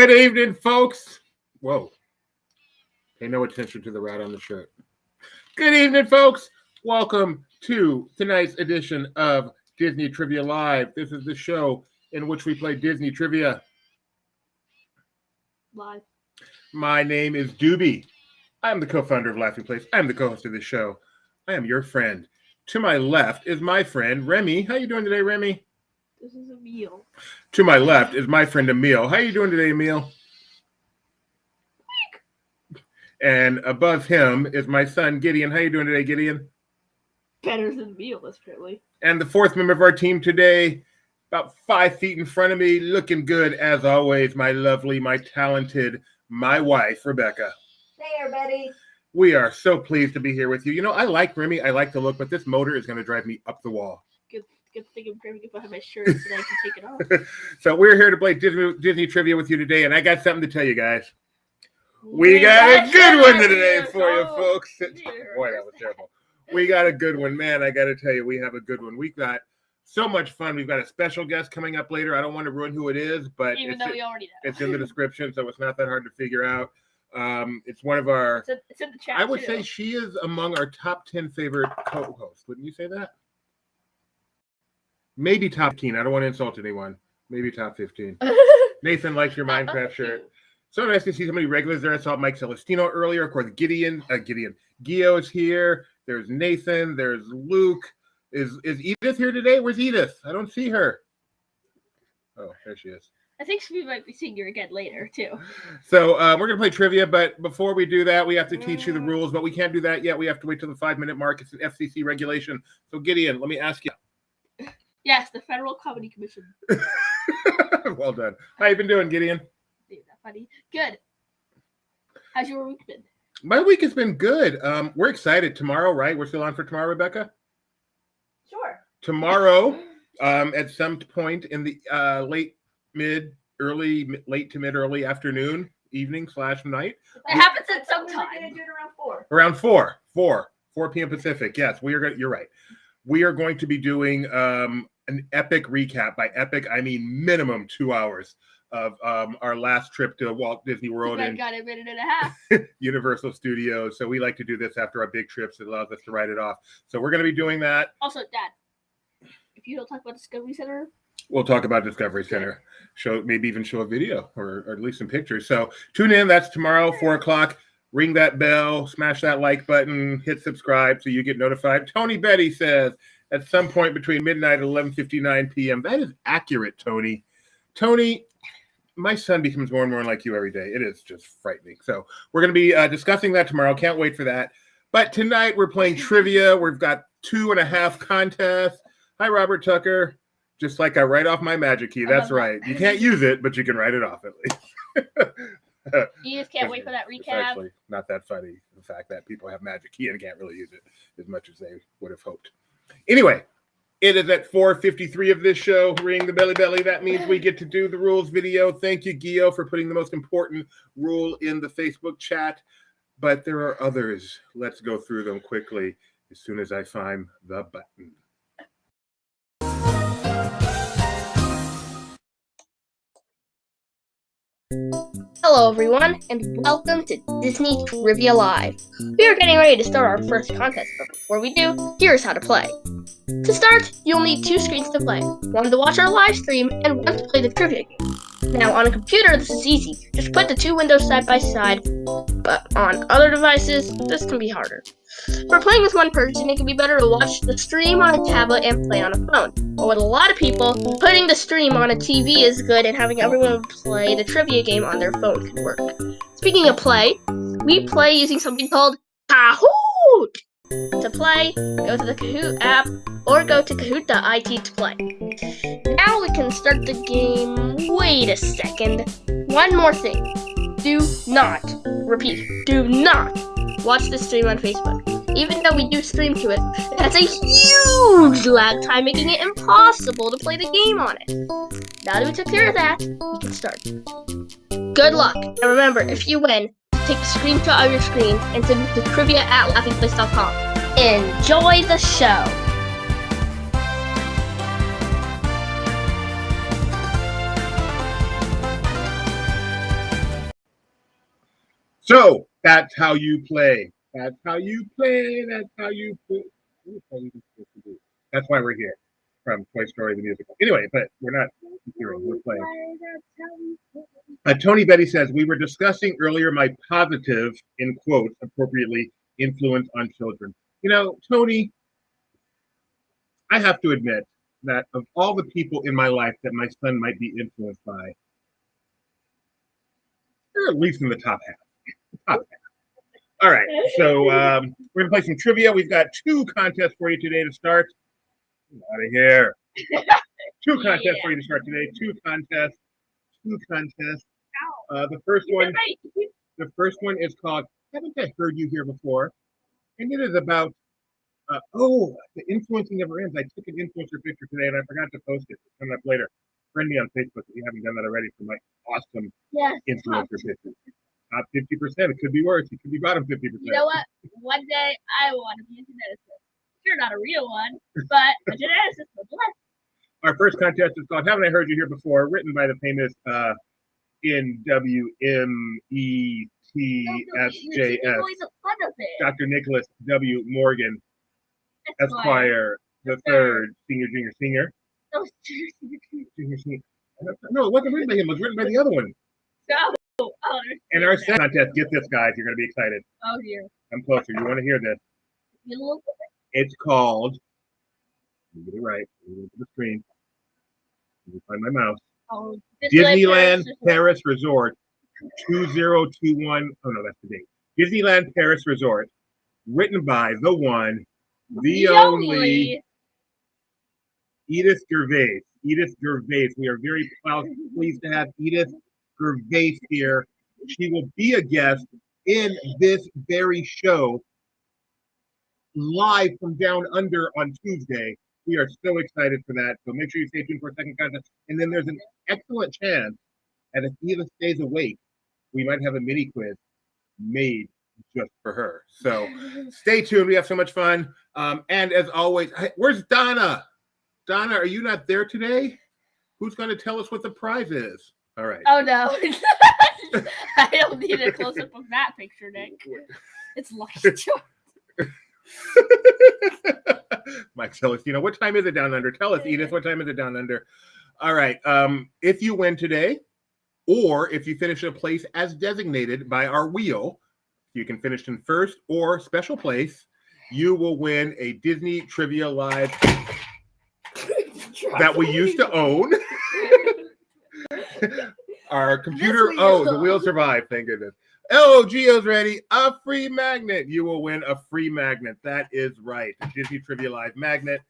Good evening, folks. Whoa. Pay no attention to the rat on the shirt. Good evening, folks. Welcome to tonight's edition of Disney Trivia Live. This is the show in which we play Disney Trivia. Live. My name is Doobie. I'm the co-founder of Laughing Place. I'm the co-host of this show. I am your friend. To my left is my friend, Remy. How you doing today, Remy? This is Emil. To my left is my friend, Emil. How you doing today, Emil? And above him is my son, Gideon. How you doing today, Gideon? Better than Emil, apparently. And the fourth member of our team today, about 5 feet in front of me, looking good as always, my lovely, my talented, my wife, Rebecca. Hey, everybody. We are so pleased to be here with you. You know, I like Remy. I like the look, but this motor is going to drive me up the wall. Good thing I'm grabbing if I have my shirt so that I can take it off. So we're here to play Disney Trivia with you today, and I got something to tell you guys. We got a good one today for you, folks. Boy, that was terrible. We got a good one. Man, I got to tell you, we have a good one. We've got so much fun. We've got a special guest coming up later. I don't want to ruin who it is, but even though we already know. It's in the description, so it's not that hard to figure out. It's one of our... It's in the chat, I would say she is among our top 10 favorite co-hosts. Wouldn't you say that? Maybe top 10. I don't want to insult anyone. Maybe top 15. Nathan likes your Minecraft shirt. So nice to see so many regulars there. I saw Mike Celestino earlier. Of course, Gio is here. There's Nathan. There's Luke. Is Edith here today? Where's Edith? I don't see her. Oh, there she is. I think we might be seeing her again later, too. So we're going to play trivia, but before we do that, we have to teach you the rules, but we can't do that yet. We have to wait till the 5-minute mark. It's an FCC regulation. So, Gideon, let me ask you. Yes, the Federal Comedy Commission. Well done. How you been doing, Gideon? Isn't that funny? Good. How's your week been? My week has been good. We're excited. Tomorrow, right? We're still on for tomorrow, Rebecca? Sure. Tomorrow, at some point in the late to mid early afternoon, evening / night. It happens at some time. We're going to do it around 4. Around 4 p.m. Pacific. Yes, you're right. We are going to be doing an epic recap. By epic, I mean minimum 2 hours of our last trip to Walt Disney World I and got a minute and a half. Universal Studios. So we like to do this after our big trips. It allows us to write it off. So we're going to be doing that. Also, Dad, if you don't talk about Discovery Center, we'll talk about Discovery Center. Maybe even show a video or at least some pictures. So tune in. That's tomorrow, 4 o'clock. Ring that bell, smash that like button, hit subscribe so you get notified. Tony Betty says at some point between midnight and 11:59 p.m. That is accurate, Tony. Tony, my son becomes more and more like you every day. It is just frightening. So we're going to be discussing that tomorrow. Can't wait for that. But tonight we're playing trivia. We've got 2.5 contests. Hi, Robert Tucker. Just like I write off my magic key. That's right. You can't use it, but you can write it off at least. You just can't wait for that recap. It's actually not that funny, the fact that people have magic key and can't really use it as much as they would have hoped. Anyway, it is at 4:53 of this show. Ring the belly. That means we get to do the rules video. Thank you, Gio, for putting the most important rule in the Facebook chat. But there are others. Let's go through them quickly as soon as I find the button. Hello everyone, and welcome to Disney Trivia Live. We are getting ready to start our first contest, but before we do, here's how to play. To start, you'll need 2 screens to play. One to watch our live stream, and one to play the trivia game. Now, on a computer, this is easy. Just put the 2 windows side by side, but on other devices, this can be harder. For playing with one person, it can be better to watch the stream on a tablet and play on a phone. But with a lot of people, putting the stream on a TV is good, and having everyone play the trivia game on their phone can work. Speaking of play, we play using something called Kahoot! To play, go to the Kahoot app, or go to Kahoot.it to play. Now we can start the game. Wait a second. One more thing. Do not watch the stream on Facebook. Even though we do stream to it, it has a huge lag time, making it impossible to play the game on it. Now that we took care of that, we can start. Good luck, and remember, if you win, take a screenshot of your screen and send it to trivia@laughingplace.com. Enjoy the show! So that's how you play. That's how you play. That's how you play. That's why we're here from Toy Story the musical. Anyway, but we're not hearing. We're playing. Tony Betty says, we were discussing earlier my positive, in quotes, appropriately, influence on children. You know, Tony, I have to admit that of all the people in my life that my son might be influenced by, they're at least in the top half. Top half. All right, so we're going to play some trivia. We've got 2 contests for you today to start. Out of here. 2 contests for you to start today. 2 contests. 2 contests. The first one is called "Haven't I Heard You Here Before?" and it is about the influencing never ends. I took an influencer picture today and I forgot to post it. It's coming up later. Friend me on Facebook if you haven't done that already for my awesome influencer picture. Top 50%. It could be worse. It could be bottom 50%. You know what? One day I want to be a geneticist. You're not a real one, but a geneticist nonetheless. Our first contest is called "Haven't I Heard You Here Before?" written by the famous NWMETSJS, Dr. Nicholas W. Morgan, Esquire, the third, senior, junior, senior. Junior, senior. No, it wasn't written by him. It was written by the other one. And our second contest, get this, guys. You're going to be excited. Oh, dear. I'm closer. You want to hear this. It's called, let me get it right. Let me look at the screen. Let me find my mouse. Oh, Disneyland Paris Resort 2021. Oh, no, that's the date. Disneyland Paris Resort, written by the one, the only Edith Gervais. Edith Gervais. We are very pleased to have Edith Gervais here. She will be a guest in this very show live from Down Under on Tuesday. We are so excited for that. So make sure you stay tuned for a second contest. And then there's an excellent chance that if Edith stays awake, we might have a mini quiz made just for her. So stay tuned. We have so much fun. And as always, where's Donna? Donna, are you not there today? Who's going to tell us what the prize is? All right. Oh, no. I don't need a close-up of that picture, Nick. It's Lucky Charms. Mike, tell us, what time is it down under? Tell us, Edith, what time is it down under? All right. If you win today, or if you finish a place as designated by our wheel, you can finish in first or special place, you will win a Disney Trivia Live that we used to own. Our computer, the wheel survived, thank goodness. Oh, Gio's ready. A free magnet. You will win a free magnet. That is right. The Disney Trivia Live magnet.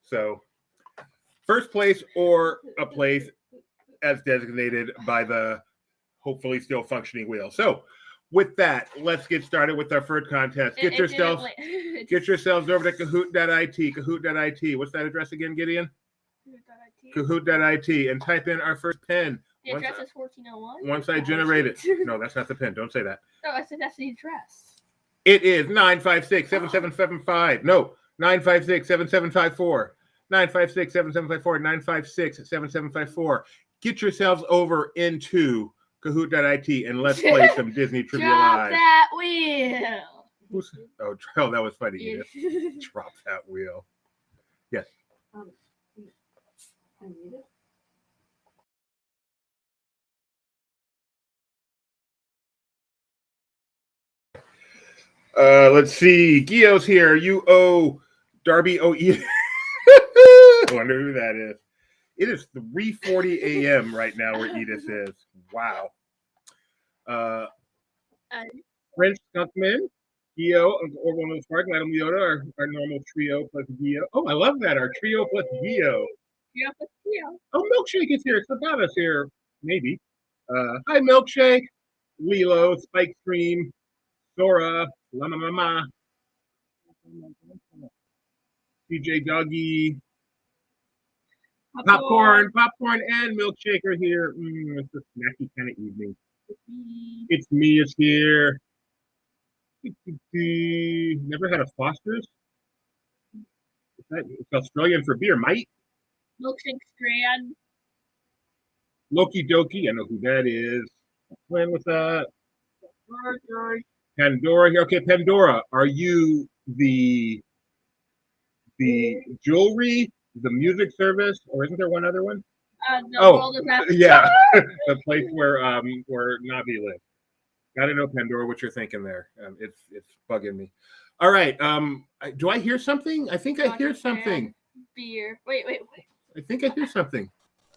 So, first place or a place as designated by the hopefully still functioning wheel. So, with that, let's get started with our first contest. Get yourselves over to Kahoot.it. Kahoot.it. What's that address again, Gideon? Kahoot.it. And type in our first pin. The address is 1401. Once I generate it. No, that's not the pin. Don't say that. No, I said that's the address. It is 956-7775. No, 956-7754. 956-7754. 956-7754. Get yourselves over into Kahoot.it and let's play some Disney Trivia Live. Drop that wheel. Oh, that was funny, Edith. Drop that wheel. Yes. Let's see. Gio's here. You owe Darby Edith. I wonder who that is. It is 3:40 a.m. right now where Edith is. Wow. French Skunkman, Gio, or one of the Spark, Madame Leota, our normal trio plus Gio. Oh, I love that. Our trio plus Gio. Yeah, plus Gio. Oh, Milkshake is here. Savannah's here. Maybe. Hi, Milkshake. Lilo, Spike Stream, Sora, Lama Mama, DJ Doggy, Popcorn, and Milkshake are here. It's a snacky kind of evening. It's me is here. Never had a Foster's? It's Australian for beer, mate. Milkshake Strand. Loki Doki, I know who that is. When was that? Pandora here. Okay, Pandora, are you the jewelry, the music service, or isn't there one other one? The world is after yeah, the place where Navi lives. Gotta know, Pandora, what you're thinking there. It's bugging me. All right. Do I hear something? I think I hear something. Beer. Wait. I think I hear something.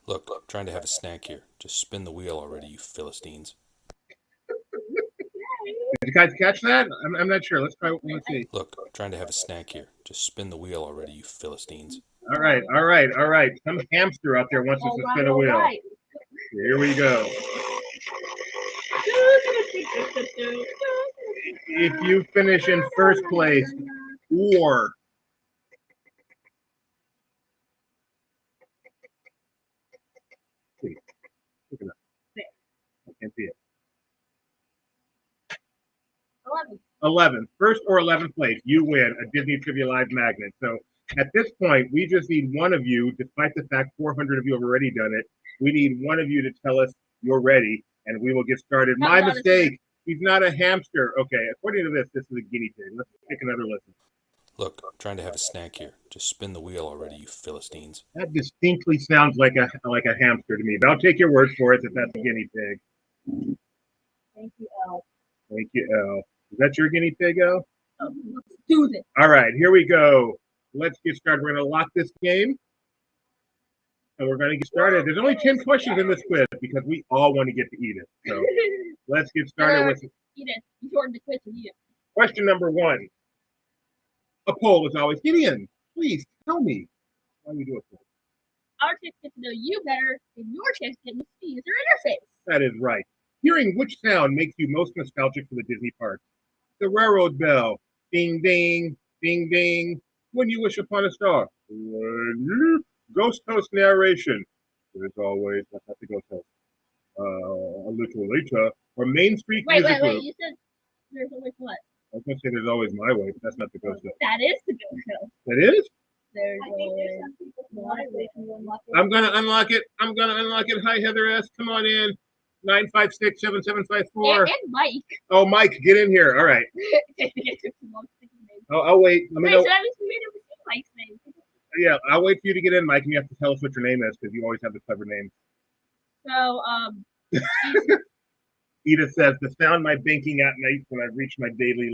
Look, I'm trying to have a snack here. Just spin the wheel already, you Philistines. Did you guys catch that? I'm not sure. Let's try. Let's see. Look, I'm trying to have a snack here. Just spin the wheel already, you Philistines. All right. Some hamster out there wants us to spin a wheel. Right. Here we go. If you finish in first place, or look it up. I can't see it. 11th, first or 11th place, you win a Disney Trivia Live magnet. So at this point, we just need one of you, despite the fact 400 of you have already done it, we need one of you to tell us you're ready, and we will get started. My mistake. He's not a hamster. Okay, according to this is a guinea pig. Let's take another listen. Look, I'm trying to have a snack here. Just spin the wheel already, you Philistines. That distinctly sounds like a hamster to me, but I'll take your word for it that that's a guinea pig. Thank you, Elle. Thank you, Elle. Is that your guinea pig, Elle? Let's do this. All right, here we go. Let's get started. We're going to lock this game, and we're going to get started. There's only 10 questions in this quiz because we all want to get to Edith. So let's get started with Edith, you shortened the quiz to Edith. question number 1. A poll is always, Gideon, please tell me why you do a poll. Our chance to get to know you better, and your chance to get to see user interface. That is right. Hearing which sound makes you most nostalgic for the Disney parks? The railroad bell, ding, ding, ding, ding. When you wish upon a star. Ghost host narration. There's always, that's not the ghost host. A little later. Or Main Street Music Group. You said there's always what? I was going to say there's always my way, but that's not the ghost host. That is the ghost host. That is? There's I think there's always some people who want to unlock it. I'm going to unlock it. Hi, Heather S. Come on in. 956-7754. and Mike. Oh, Mike, get in here. All right. I'll wait. Let me know. Wait, so that means we made him see Mike's name. Yeah, I'll wait for you to get in, Mike, and you have to tell us what your name is because you always have the clever name. So, Edith says, to sound my banking at night when I reach my daily.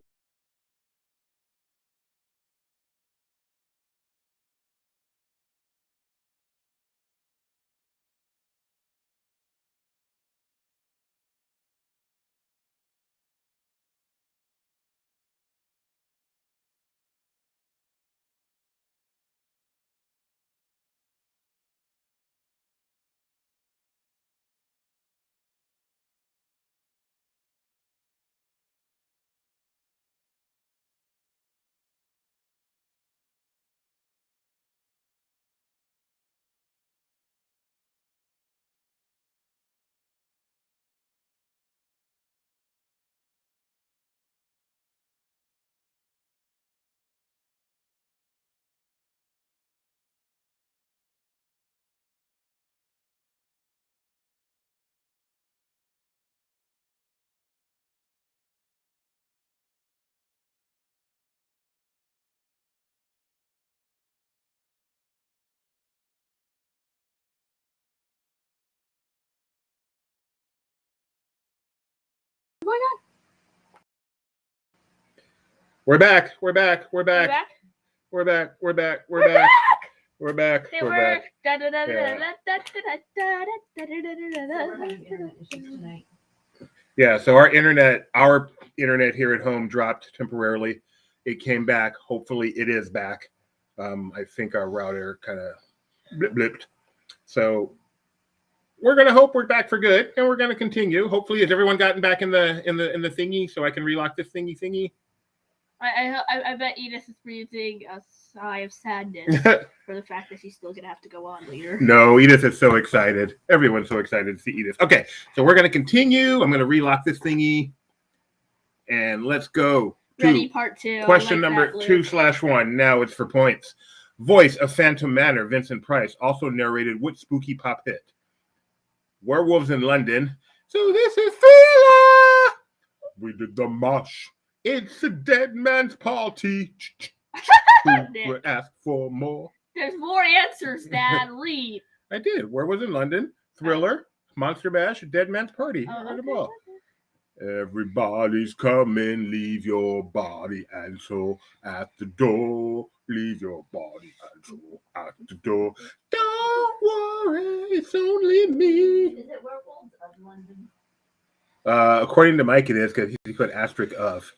We're back. We're back. We're back. We're back. We're back. We're back. We're back. We're back. Yeah, so our internet here at home dropped temporarily. It came back. Hopefully it is back. I think our router kind of blipped. So we're gonna hope we're back for good, and we're gonna continue. Hopefully, has everyone gotten back in the thingy so I can relock this thingy? I bet Edith is breathing a sigh of sadness for the fact that she's still gonna have to go on later. No, Edith is so excited. Everyone's so excited to see Edith. Okay, so we're gonna continue. I'm gonna relock this thingy, and let's go. Ready, part 2. Question number 2/1. Now it's for points. Voice of Phantom Manor, Vincent Price, also narrated which spooky pop hit? Werewolves in London. So this is Thriller. We did the mosh. It's a dead man's party. Who would ask for more? There's more answers, Dad. Read. I did. Where was in London? Thriller, Monster Bash, Dead Man's Party. I heard them all. Everybody's coming, leave your body and soul at the door. Leave your body and soul at the door. Don't worry, it's only me. Is it Werewolves of London? According to Mike, it is because he put asterisk of.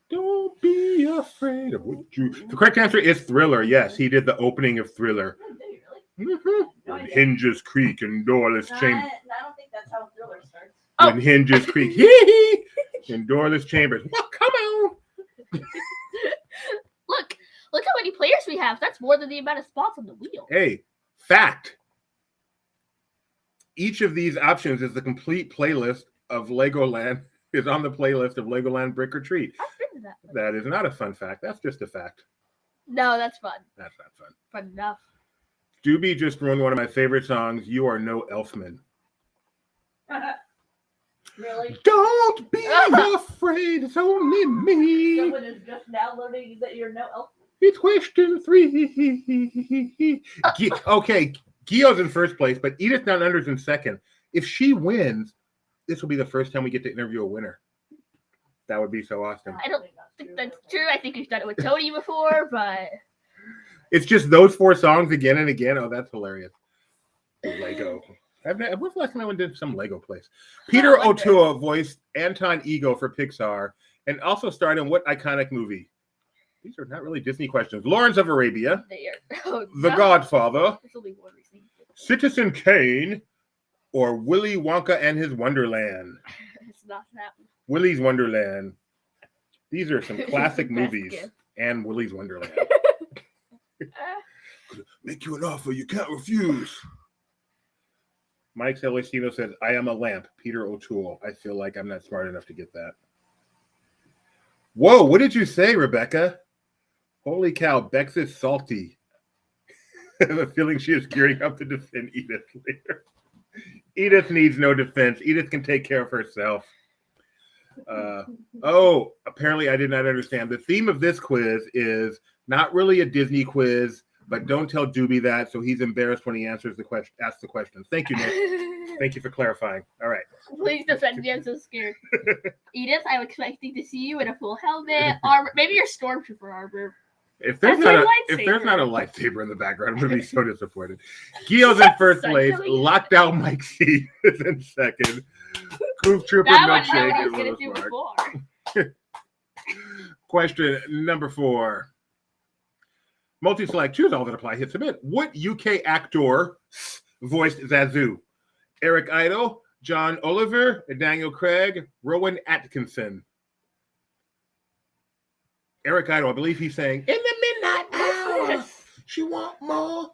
Don't be afraid of what you. The correct answer is Thriller. Yes, he did the opening of Thriller. Oh, did you really? Mm-hmm. No When idea. hinges creak and doorless No, chambers. I don't think that's how Thriller starts. Oh. When hinges creak, hee in doorless chambers. Well, come on. Look how many players we have. That's more than the amount of spots on the wheel. Hey, fact. Each of these options is the complete playlist of Legoland. Is on the playlist of Legoland Brick or Treat. I've been to that place. That is not a fun fact. That's just a fact. No, that's fun. That's not fun. Fun enough. Doobie just ruined one of my favorite songs. You Are No Elfman. Really? Don't be afraid. It's only me. Someone is just now learning that you're no elf. It's question 3. Okay, Gio's in first place, but Edith Down Under's in second. If she wins, this will be the first time we get to interview a winner. That would be so awesome. I don't think that's true. I think we've done it with Tony before, but It's just those 4 songs again and again. Oh, that's hilarious. Lego. When's the last time I went to some Lego place? Peter O'Toole voiced Anton Ego for Pixar and also starred in what iconic movie? These are not really Disney questions. Lawrence of Arabia, there. Oh, The no. Godfather, There's only one reason. Citizen Kane, or Willy Wonka and His Wonderland. It's not that one. Willy's Wonderland. These are some classic Best movies. gift. And Willy's Wonderland. Make you an offer you can't refuse. Mike Celestino says, I am a lamp. Peter O'Toole. I feel like I'm not smart enough to get that. Whoa, what did you say, Rebecca? Holy cow, Bex is salty. I have a feeling she is gearing up to defend Edith later. Edith needs no defense. Edith can take care of herself. Apparently I did not understand. The theme of this quiz is not really a Disney quiz, but don't tell Doobie that, so he's embarrassed when he asks the question. Thank you, Nick. Thank you for clarifying. All right. Please defend me. I'm so scared. Edith, I'm expecting to see you in a full helmet, armor, maybe your stormtrooper armor. If there's That's not my a lightsaber in the background, I'm gonna be so disappointed. Gio's in first place. Lockdown Mike C is in second. Goof Trooper That one I Milkshake was is gonna Lewis do Mark. before. Question number 4. Multi-select. Choose all that apply. Hit submit. What UK actor voiced Zazu? Eric Idle, John Oliver, Daniel Craig, Rowan Atkinson. Eric Idle, I believe he's saying, in the midnight hour, she want more.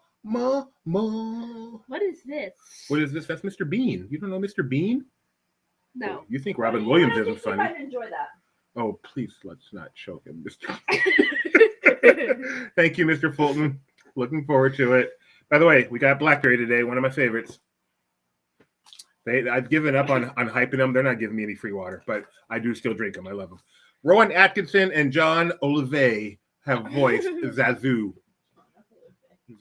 What is this? What is this? That's Mr. Bean. You don't know Mr. Bean? No. You think Robin Williams I isn't think you funny? might enjoy that. Oh, please, let's not choke him, Mr. Thank you, Mr. Fulton. Looking forward to it. By the way, we got Blackberry today, one of my favorites. I've given up on hyping them. They're not giving me any free water, but I do still drink them. I love them. Rowan Atkinson and John Olivet have voiced Zazu.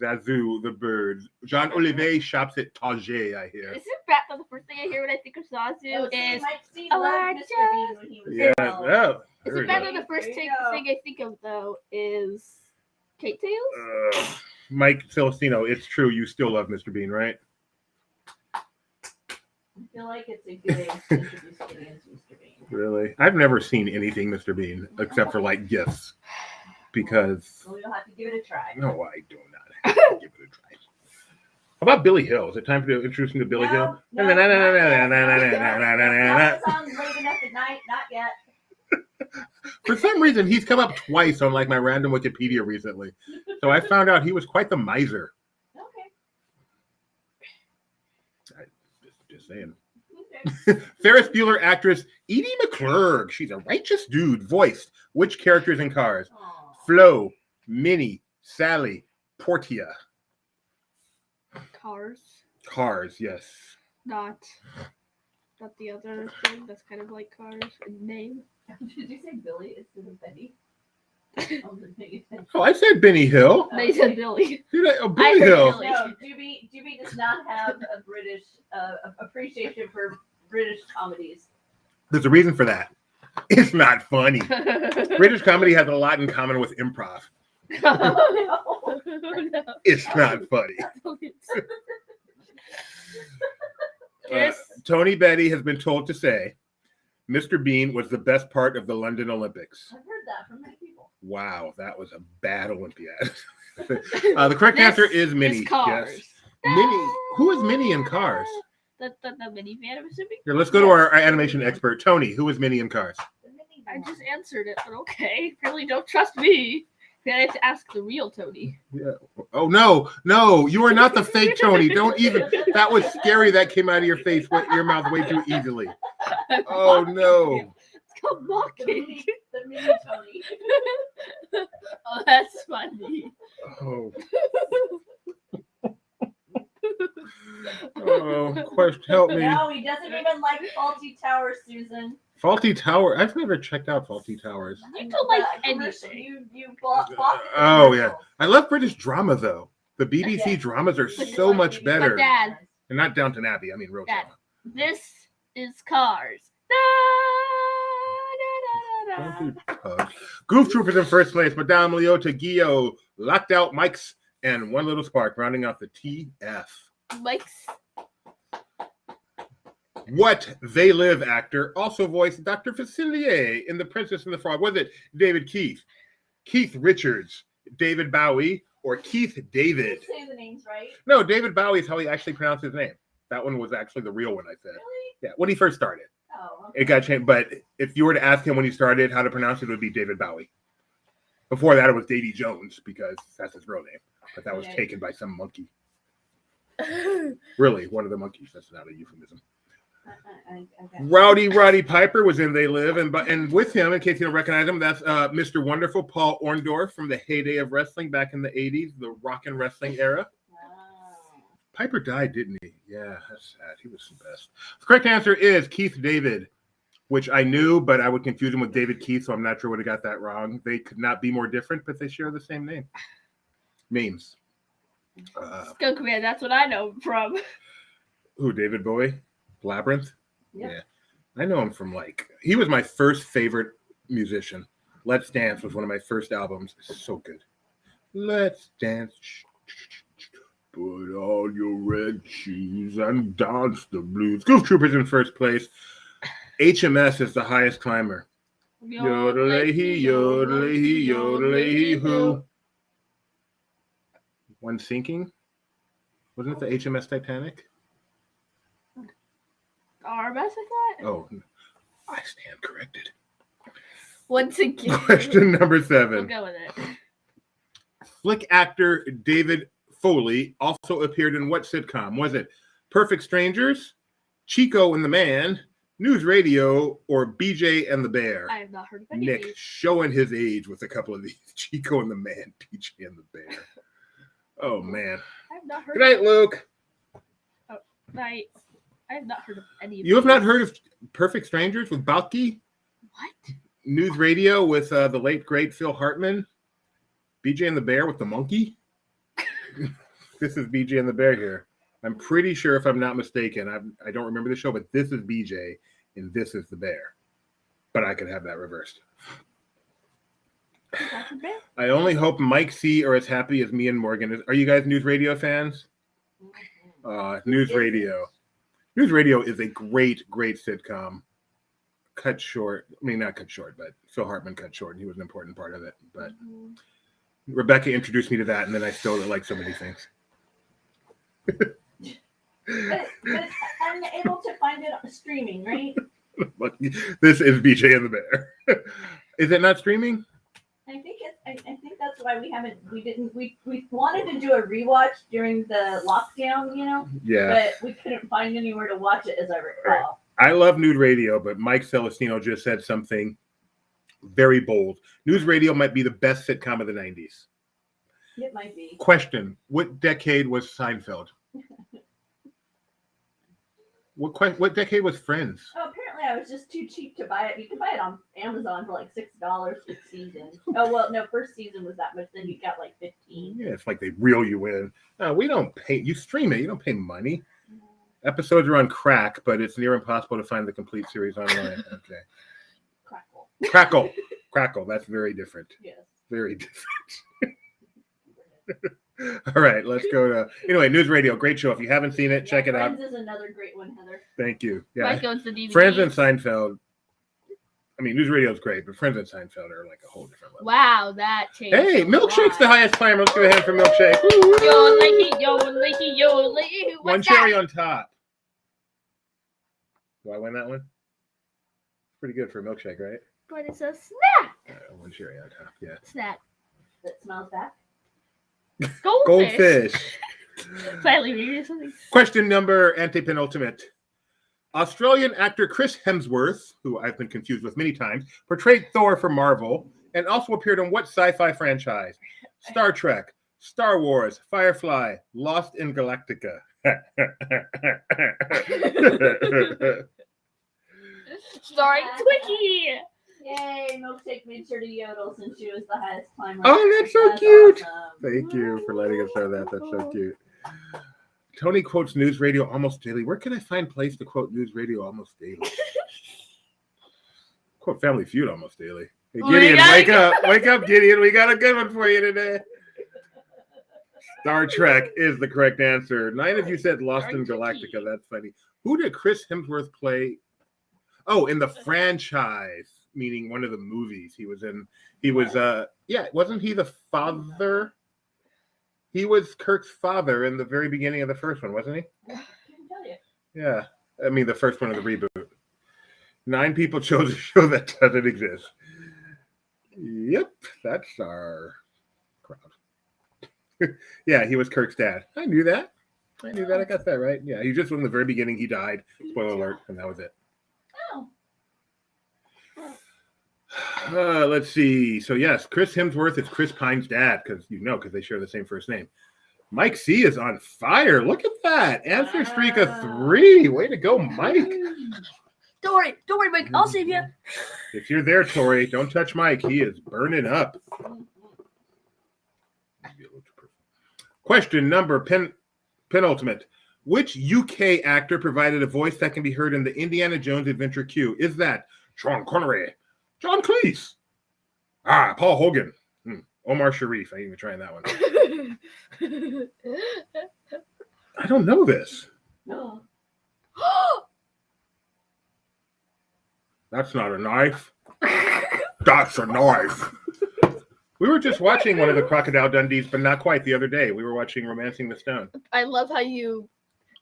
Zazu, the bird. John Olivet shops at Target, I hear. Isn't that the first thing I hear when I think of Zazu? Is loved Mr. Bean when he was Yeah. little. Oh, Is there it we better go. the first There thing you go. I think of though is Kate Tails? Mike Celestino, it's true. You still love Mr. Bean, right? I feel like it's a good age to introduce kids to Mr. Bean. Really? I've never seen anything Mr. Bean except for like gifts. Because So you'll have to give it a try. no, I do not have to give it a try. How about Billy Hill? Is it time to introduce him to Billy Hill? No, not yet. Not songs late enough at night, not yet. For some reason, he's come up twice on like my random Wikipedia recently. So I found out he was quite the miser. Okay. Just saying. Okay. Ferris Bueller actress Edie McClurg. She's a righteous dude. Voiced which characters in Cars? Aw. Flo, Minnie, Sally, Portia. Cars. Cars, yes. Not. Not the other thing that's kind of like Cars in name. Did you say Billy instead of Betty? Oh, I said Benny Hill. No, you said Billy. Did I? Oh, I Billy heard Hill. Billy. No, Doobie does not have a British appreciation for British comedies. There's a reason for that. It's not funny. British comedy has a lot in common with improv. Oh, No. It's not funny. Tony Betty has been told to say, Mr. Bean was the best part of the London Olympics. I've heard that from many people. Wow, that was a bad Olympiad. The correct answer is Minnie. Cars. Yes. Minnie. Who is Minnie in Cars? The minivan, I'm assuming? Here, let's go to our animation expert, Tony. Who is Minnie in Cars? I just answered it, but okay. Really don't trust me. I have to ask the real Tony. Yeah. Oh, no, you are not the fake Tony. Don't even. That was scary. That came out of your face, your mouth way too easily. Oh, no. It's called mocking. The mini Tony. Oh, that's funny. Oh. Oh, question, help me. No, he doesn't even like Faulty Towers, Susan. Faulty Tower. I've never checked out Faulty Towers. You don't like Commercial. anything. You bought Oh, yeah. I love British drama, though. The BBC dramas are so much better. But Dad, And not Downton Abbey. I mean, real Dad. drama. this is Cars. Goof Troopers in first place. Madame Leota, Guillot, Locked Out Mikes, and One Little Spark rounding out the TF. Mike's. What They Live actor also voiced Dr. Facilier in The Princess and the Frog? Was it David Keith, Keith Richards, David Bowie, or Keith David? Did you say the names right? No, David Bowie is how he actually pronounced his name. That one was actually the real one I said. Really? Yeah, when he first started. Oh, okay. It got changed, but if you were to ask him when he started how to pronounce it, it would be David Bowie. Before that, it was Davy Jones because that's his real name, but that was Okay. taken by some monkey. Really, one of the monkeys. That's not a euphemism. I got Roddy Piper was in They Live, and with him, in case you don't recognize him, that's Mr. Wonderful Paul Orndorff from the heyday of wrestling back in the 80s, the rock and wrestling era. Wow. Piper died, didn't he? Yeah, that's sad. He was the best. The correct answer is Keith David, which I knew, but I would confuse him with David Keith, so I'm not sure would have got that wrong. They could not be more different, but they share the same name. Names. Skunk Man, that's what I know him from. Who, David Bowie? Labyrinth? Yep. Yeah. I know him from he was my first favorite musician. Let's Dance was one of my first albums. It's so good. Let's dance. Put on your red shoes and dance the blues. Goof Troopers in first place. HMS is the highest climber. Yodelay-hee, yodelay-hee, yodelay-hee, who? One sinking? Wasn't it the HMS Titanic? RMS, I thought. Oh, I stand corrected. Once again. Question number We'll 7. go with it. Flick actor David Foley also appeared in what sitcom? Was it Perfect Strangers, Chico and the Man, News Radio, or BJ and the Bear? I have not heard of any of Nick these. showing his age with a couple of these. Chico and the Man, BJ and the Bear. Oh, man. I have not heard Good night, Luke. I have not heard of any of You have these. not heard of Perfect Strangers with Balky? What? News Radio with the late, great Phil Hartman? BJ and the Bear with the monkey? This is BJ and the Bear here. I'm pretty sure, if I'm not mistaken, I don't remember the show, but this is BJ and this is the bear. But I could have that reversed. That's a bear? I only hope Mike C. are as happy as me and Morgan. Are you guys News Radio fans? News Radio. News Radio is a great, great sitcom. Cut short. I mean, not cut short, but Phil Hartman cut short, and he was an important part of it. But Rebecca introduced me to that, and then I still like so many things. But I'm able to find it streaming, right? This is BJ and the Bear. Is it not streaming? I think that's why we wanted to do a rewatch during the lockdown, Yeah. but we couldn't find anywhere to watch it, as I recall. I love News Radio, but Mike Celestino just said something very bold. News Radio might be the best sitcom of the 90s. It might be. Question: what decade was Seinfeld? What decade was Friends? Oh, apparently I was just too cheap to buy it. You can buy it on Amazon for like $6 for the season. Oh well, no, first season was that much. Then you got like 15. Yeah, it's like they reel you in. No, we don't pay. You stream it. You don't pay money. Episodes are on crack, but it's near impossible to find the complete series online. Okay. Crackle. That's very different. Yes. Very different. All right, let's go to News Radio. Great show. If you haven't seen it, check it out. Friends is another great one, Heather. Thank you. Yeah. Mike owns the DVD. Friends and Seinfeld. I mean, News Radio is great, but Friends and Seinfeld are like a whole different level. Wow, that changed. Hey, a Milkshake's the lot. highest climb. Let's give a hand for Milkshake. Yo, One cherry on top. Do I win that one? Pretty good for a milkshake, right? But it's a snack. One cherry on top, yeah. Snack. That smells back. Goldfish. Finally, maybe something. Question number antepenultimate. Australian actor Chris Hemsworth, who I've been confused with many times, portrayed Thor for Marvel and also appeared in what sci-fi franchise? Star Trek, Star Wars, Firefly, Lost in Galactica. Starring Twiki. Yay, Milkshake made sure to yodel since she was the highest climber. Oh, that's so cute. Awesome. Thank you for letting us know that. That's so cute. Tony quotes News Radio almost daily. Where can I find a place to quote News Radio almost daily? Quote Family Feud almost daily. Hey, Gideon, wake up. Wake up, Gideon. We got a good one for you today. Star Trek is the correct answer. 9 of you said Lost in Galactica. That's funny. Who did Chris Hemsworth play? Oh, in the franchise, meaning one of the movies he was in. He was, wasn't he the father? He was Kirk's father in the very beginning of the first one, wasn't he? I can tell you. Yeah. I mean, the first one of the reboot. 9 people chose a show that doesn't exist. Yep, that's our crowd. Yeah, he was Kirk's dad. I knew that. I got that right. Yeah, he just, in the very beginning, he died. Spoiler alert, and that was it. Oh. Let's see. So, yes, Chris Hemsworth is Chris Pine's dad, because they share the same first name. Mike C is on fire. Look at that. Answer streak of 3. Way to go, Mike. Don't worry, Mike. I'll save you. If you're there, Tori, don't touch Mike. He is burning up. Question number penultimate. Which UK actor provided a voice that can be heard in the Indiana Jones Adventure queue? Is that Sean Connery, John Cleese, Paul Hogan, Omar Sharif? I ain't even trying that one. I don't know this. No. That's not a knife. That's a knife. We were just watching one of the Crocodile Dundees, but not quite the other day. We were watching Romancing the Stone. I love how you.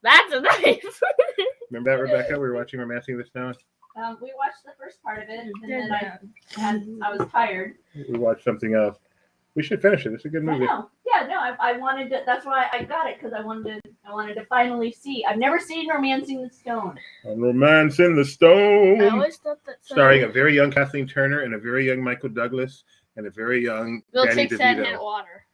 That's a knife. Remember that, Rebecca? We were watching Romancing the Stone. We watched the first part of it, and then I was tired. We watched something else. We should finish it. It's a good movie. I know. Yeah, no, I wanted to. That's why I got it, because I wanted to finally see. I've never seen Romancing the Stone. On Romancing the Stone. I always thought that. Starring a very young Kathleen Turner and a very young Michael Douglas and a very young Danny Milkshake said DeVito. hit water.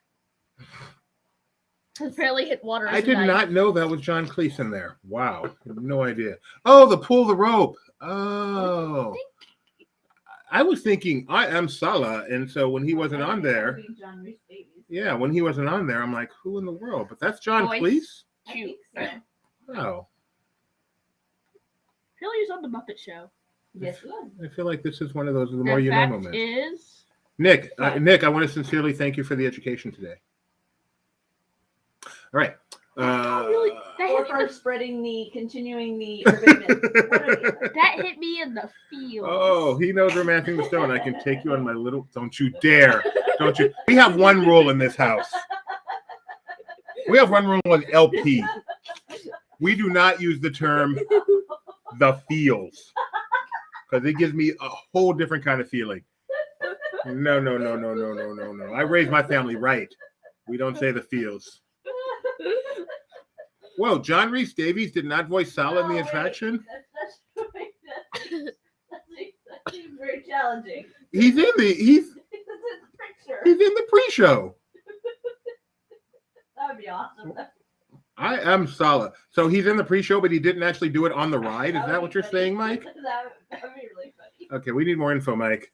Apparently hit water. I did not know that was John Cleese in there. Wow. I have no idea. Oh, the pull the rope. Oh. I was thinking I am Salah, and so when he wasn't on there, yeah, when he wasn't on there, I'm like, who in the world? But that's John Cleese? I think so. Oh. Really, he's on the Muppet Show. Yes, he was. I feel like this is one of those the more The you know fact moments. is, Nick, I want to sincerely thank you for the education today. All right. Or for continuing the urban myth. that hit me in the feels. Oh, he knows Romancing the Stone. I can take you on my little. Don't you dare! Don't you? We have one rule in this house. We have one rule with LP. We do not use the term "the feels" because it gives me a whole different kind of feeling. No. I raised my family right. We don't say the feels. Whoa, John Rhys Davies did not voice Sal in the attraction? That's very challenging. He's in the picture. he's in the pre-show. That would be awesome. I am solid. So he's in the pre-show, but he didn't actually do it on the ride. Is that what you're saying, Mike? That would be really funny. Okay, we need more info, Mike.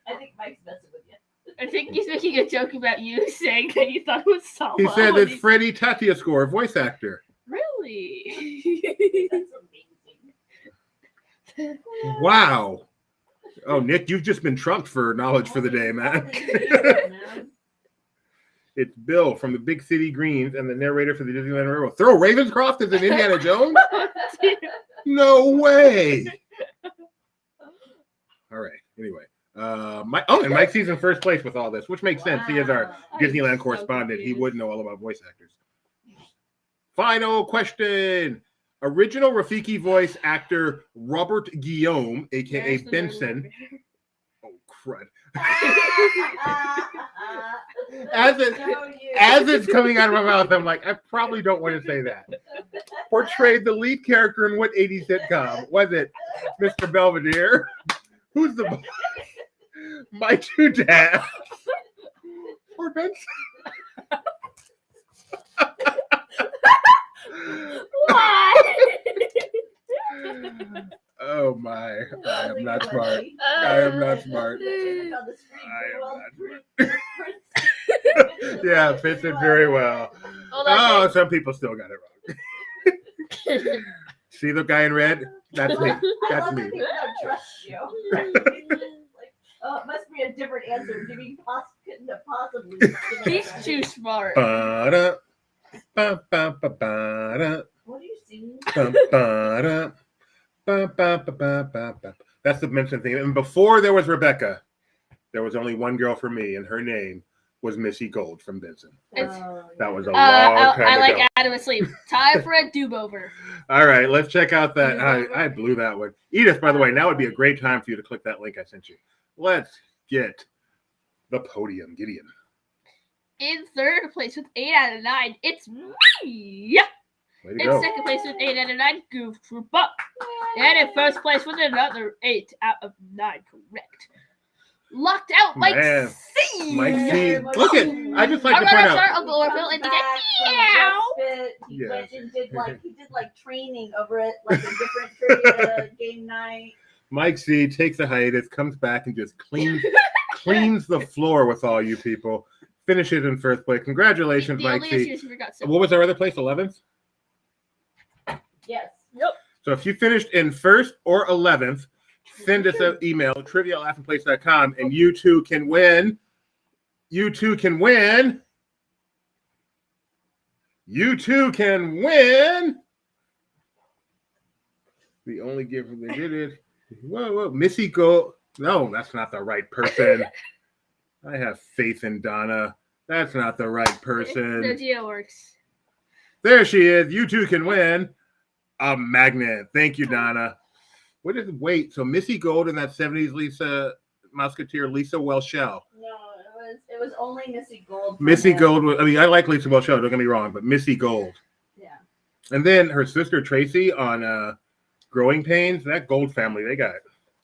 I think Mike's messing with you. I think he's making a joke about you saying that you thought it was Sala. He said it's Freddie Tatiascore, voice actor. Really? That's amazing. Wow. Oh, Nick, you've just been trumped for knowledge for the day, man. It's Bill from the Big City Greens and the narrator for the Disneyland Railroad. Throw Ravenscroft as an Indiana Jones? No way. All right. Anyway. And Mike sees in first place with all this, which makes sense. He is our Disneyland correspondent. He would know all about voice actors. Final question. Original Rafiki voice actor Robert Guillaume, aka Vincent. Oh, crud. As it's coming out of my mouth, I'm like, I probably don't want to say that. Portrayed the lead character in what 80s sitcom? Was it Mr. Belvedere? Who's the My Two Dads? Or Vincent? Why? Oh my! I am not smart. I am not smart. Yeah, fits it very well. Oh, some people still got it wrong. See the guy in red? That's me. That's me. People don't trust you. Oh, it must be a different answer. Jimmy couldn't have possibly. He's too smart. Ba-da, What do you see? ba-da, ba-ba-ba-ba-ba. That's the Vincent thing. And before there was Rebecca, there was only one girl for me, and her name was Missy Gold from Vincent. That was a long time I like ago. Adam asleep. Time for a do-over. All right, let's check out that. I blew that one. Edith, by the way, now would be a great time for you to click that link I sent you. Let's get the podium, Gideon. In third place with 8 out of 9, it's me. Way to In go. second place with 8 out of 9, Goof Troop Up. And in first place with another 8 out of 9 correct. Locked out, Mike Man. C. Mike C. Look at, I just like to point Our out. Uncle Orville and he Back did from meow. CrossFit. He Yes. went and did training over it, like a different trivia game night. Mike C takes a hiatus, comes back, and just cleans the floor with all you people. Finishes in first place. Congratulations, The Mike only C. issue is we forgot something. What was our other place? 11th? Yes. So if you finished in first or 11th, send us an email, trivia@laughingplace.com, and you too can win. You too can win. You too can win. The only gift they did it. Whoa. Missy Gold. No, that's not the right person. I have faith in Donna. That's not the right person. The deal works. There she is. You too can win a magnet. Thank you, Donna. What is wait? So Missy Gold and that 70s Lisa Musketeer, Lisa Welshell. No, it was only Missy Gold. Missy Gold was, I mean, I like Lisa Welshell, don't get me wrong, but Missy Gold. Yeah. And then her sister Tracy on Growing Pains, that Gold family,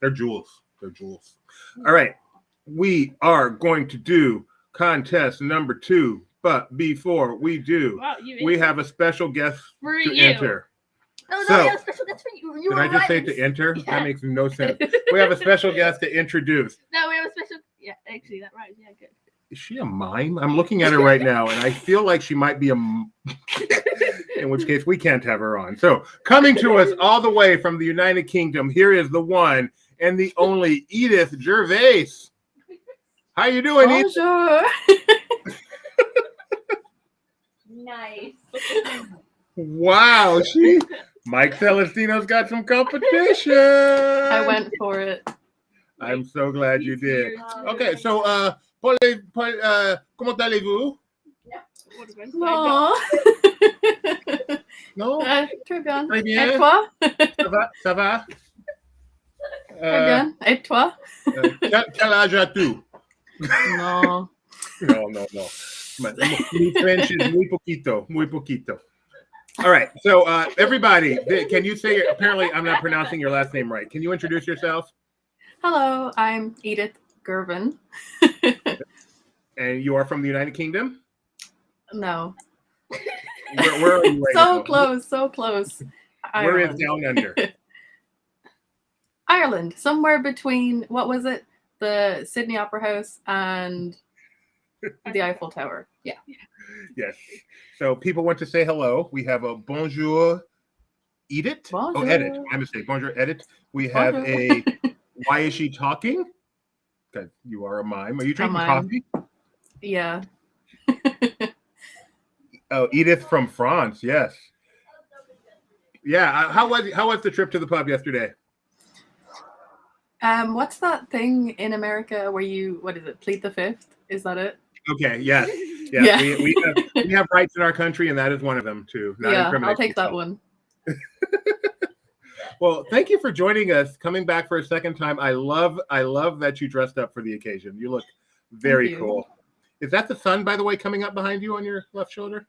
they're jewels. They're jewels. All right. We are going to do contest number 2, but before we do, Wow, we have a special guest for to you. enter. Oh, So- no, yeah, special. That's for you. You Did were I just right. say to enter? Yeah. That makes no sense. We have a special guest to introduce. No, we have a special. Yeah, actually, that rhymes. Yeah, good. Is she a mime? I'm looking at her right now, and I feel like she might be in which case we can't have her on. So, coming to us all the way from the United Kingdom, here is the one and the only Edith Gervais. How you doing, Edith? Bonjour. Nice. Wow, Mike Celestino's got some competition. I went for it. I'm so glad you did. Um, Okay, so comment allez-vous? What am I saying? Non. Non? Très bien. Très bien. Et toi? Ça va? Ça va? Très bien. Et toi? Quel âge as-tu? Non. No. Mi French is muy poquito, muy poquito. All right, so everybody, can you say, apparently I'm not pronouncing your last name right. Can you introduce yourself? Hello, I'm Edith Gervin. And you are from the United Kingdom? No. Where are you right So now? close, so close. Where is Ireland. down under? Ireland, somewhere between, what was it? The Sydney Opera House and the Eiffel Tower. Yeah. Yes. So people want to say hello. We have a bonjour, Edith. Oh, Bonjour. Edith. My mistake. Bonjour, Edith. We have Bonjour. a why is she talking? Because you are a mime. Are you drinking mime. coffee? Yeah. Oh, Edith from France. Yes. Yeah. How was the trip to the pub yesterday? What's that thing in America where you, what is it, plead the fifth? Is that it? Okay. Yes. Yes. Yeah. We have rights in our country, and that is one of them too. Not Yeah, incriminate I'll take that yourself. one. Well, thank you for joining us, coming back for a second time. I love that you dressed up for the occasion. You look very Thank you. cool. Is that the sun, by the way, coming up behind you on your left shoulder?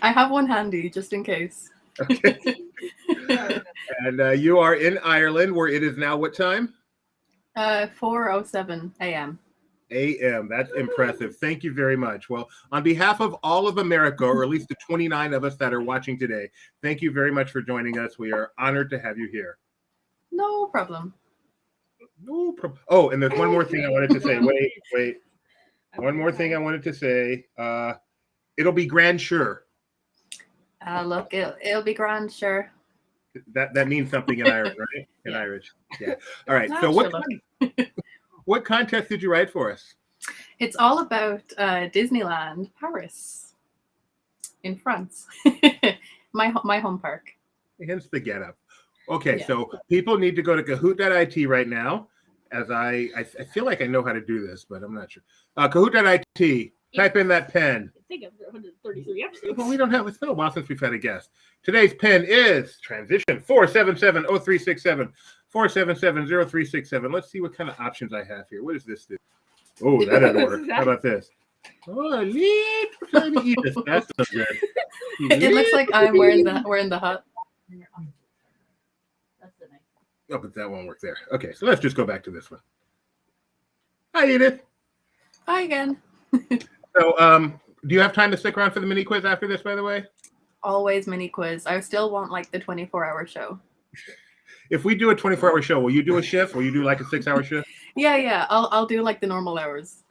I have one handy just in case. Okay. And you are in Ireland, where it is now what time? 4:07 a.m. A.M. That's impressive. Thank you very much. Well, on behalf of all of America, or at least the 29 of us that are watching today, thank you very much for joining us. We are honored to have you here. No problem. No problem. Oh, and there's one more thing I wanted to say. Wait. One more thing I wanted to say. It'll be grand, sure. Look, it'll be grand, sure. That means something in Irish, right? In Yeah. Irish. Yeah. All right. Ah, So sure, look. what contest did you write for us? It's all about Disneyland Paris in France. my home park. Hence the get up. Okay, Yeah. so people need to go to Kahoot.it right now. As I feel like I know how to do this, but I'm not sure. Kahoot.it. Type in that pen. I think after 133 episodes. Well, we don't have. It's been a while since we've had a guest. Today's pen is transition 477-0367. 477-0367. Let's see what kind of options I have here. What does this do? Oh, that doesn't work. How about this? Oh, little tiny Edith. That's so good. It looks like I'm wearing the hat. That's the nice. Oh, but that won't work there. Okay, so let's just go back to this one. Hi, Edith. Hi again. So, do you have time to stick around for the mini quiz after this, by the way? Always mini quiz. I still want like the 24-hour show. If we do a 24-hour show, will you do a shift? Will you do like a 6-hour shift? Yeah. I'll do like the normal hours.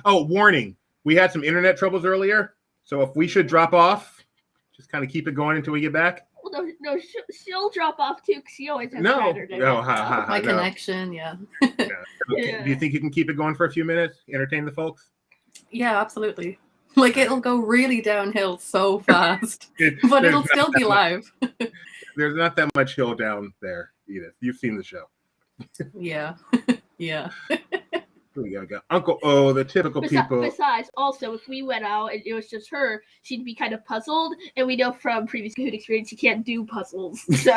Oh, warning. We had some internet troubles earlier. So if we should drop off, just kind of keep it going until we get back. Well, no, she'll drop off too, because she always has No. Saturday. No, My no. connection, yeah. Yeah. Do you think you can keep it going for a few minutes? Entertain the folks? Yeah, absolutely. Like it'll go really downhill so fast, but it'll still be live. There's not that much hill down there, Edith. You've seen the show. Yeah. Yeah. We gotta go. Uncle O, the typical people. Besides, also, if we went out and it was just her, she'd be kind of puzzled. And we know from previous Kahoot experience, she can't do puzzles. So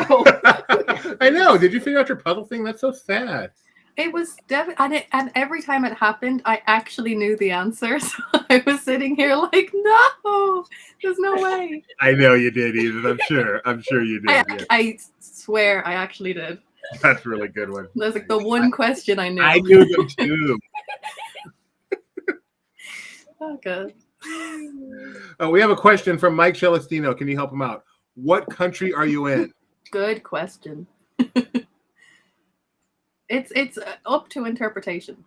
I know. Did you figure out your puzzle thing? That's so sad. It was and every time it happened, I actually knew the answer. So I was sitting here like, no, there's no way. I know you did, Edith. I'm sure. I'm sure you did. Yeah. I swear I actually did. That's a really good one. That's like the one question I knew. I knew them too. Oh, good. We have a question from Mike Celestino. Can you help him out? What country are you in? Good question. It's up to interpretation.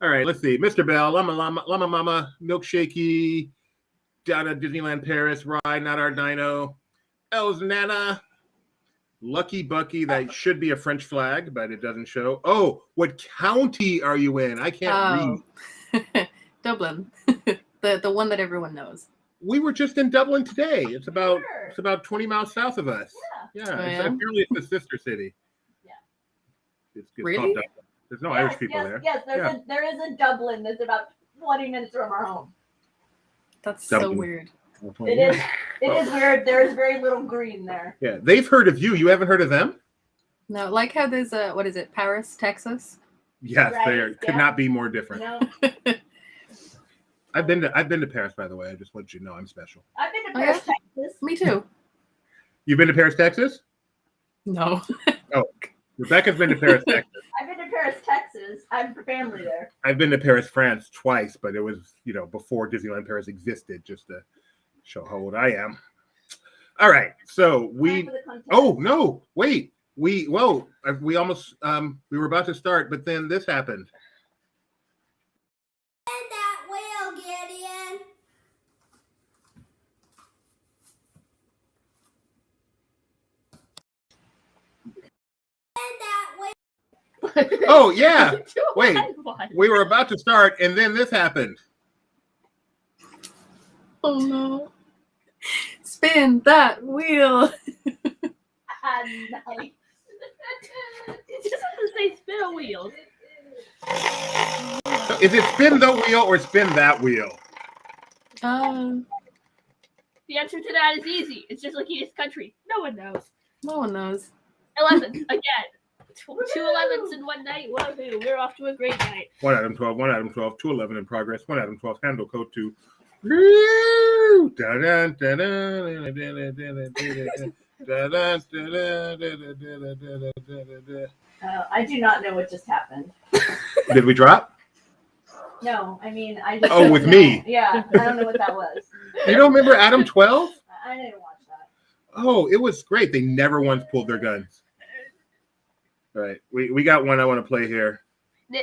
All right, let's see. Mr. Bell, Llama Mama, Milkshakey, down at Disneyland Paris, Ride, Not Our Dino, Els Nana, Lucky Bucky, that should be a French flag, but it doesn't show. Oh, what county are you in? I can't read. Dublin. the one that everyone knows. We were just in Dublin today. It's about 20 miles south of us. Yeah, Oh, yeah? apparently it's a sister city. Yeah. It's Really? called Dublin. There's no Irish people there. Yes, there is a Dublin that's about 20 minutes from our home. That's Dublin. so weird. It is weird. There is very little green there. Yeah, they've heard of you. You haven't heard of them? No, like how there's a, what is it, Paris, Texas? Yes, Right, they could yeah. not be more different. No, I've been to Paris, by the way. I just want you to know I'm special. I've been to Oh, yeah? Paris, Texas. Me too. You've been to Paris, Texas? No. Rebecca's been to Paris, Texas. I've been to Paris, Texas. I have family there. I've been to Paris, France twice, but it was, before Disneyland Paris existed, just to show how old I am. All right. So Time for the contest. oh, no, wait. We were about to start, but then this happened. And that whale, Gideon. And that whale. Oh, yeah. Wait. What? We were about to start, and then this happened. Oh no. Spin that wheel. Nice. It just has to say spin a wheel. So is it spin the wheel or spin that wheel? The answer to that is easy. It's just like Edith's country. No one knows. No one knows. 11 again. Two 11s in one night. Woohoo! We're off to a great night. 1 item 12, 1 item 12, 2 11 in progress, 1 item 12, handle code 2. Woo! Dun-dun, dun-dun, dun-dun, I do not know what just happened. Did we drop? No, I mean, I just. Oh, with don't me. know. Yeah, I don't know what that was. You don't remember Adam 12? I didn't watch that. Oh, it was great. They never once pulled their guns. All right, we got one I want to play here.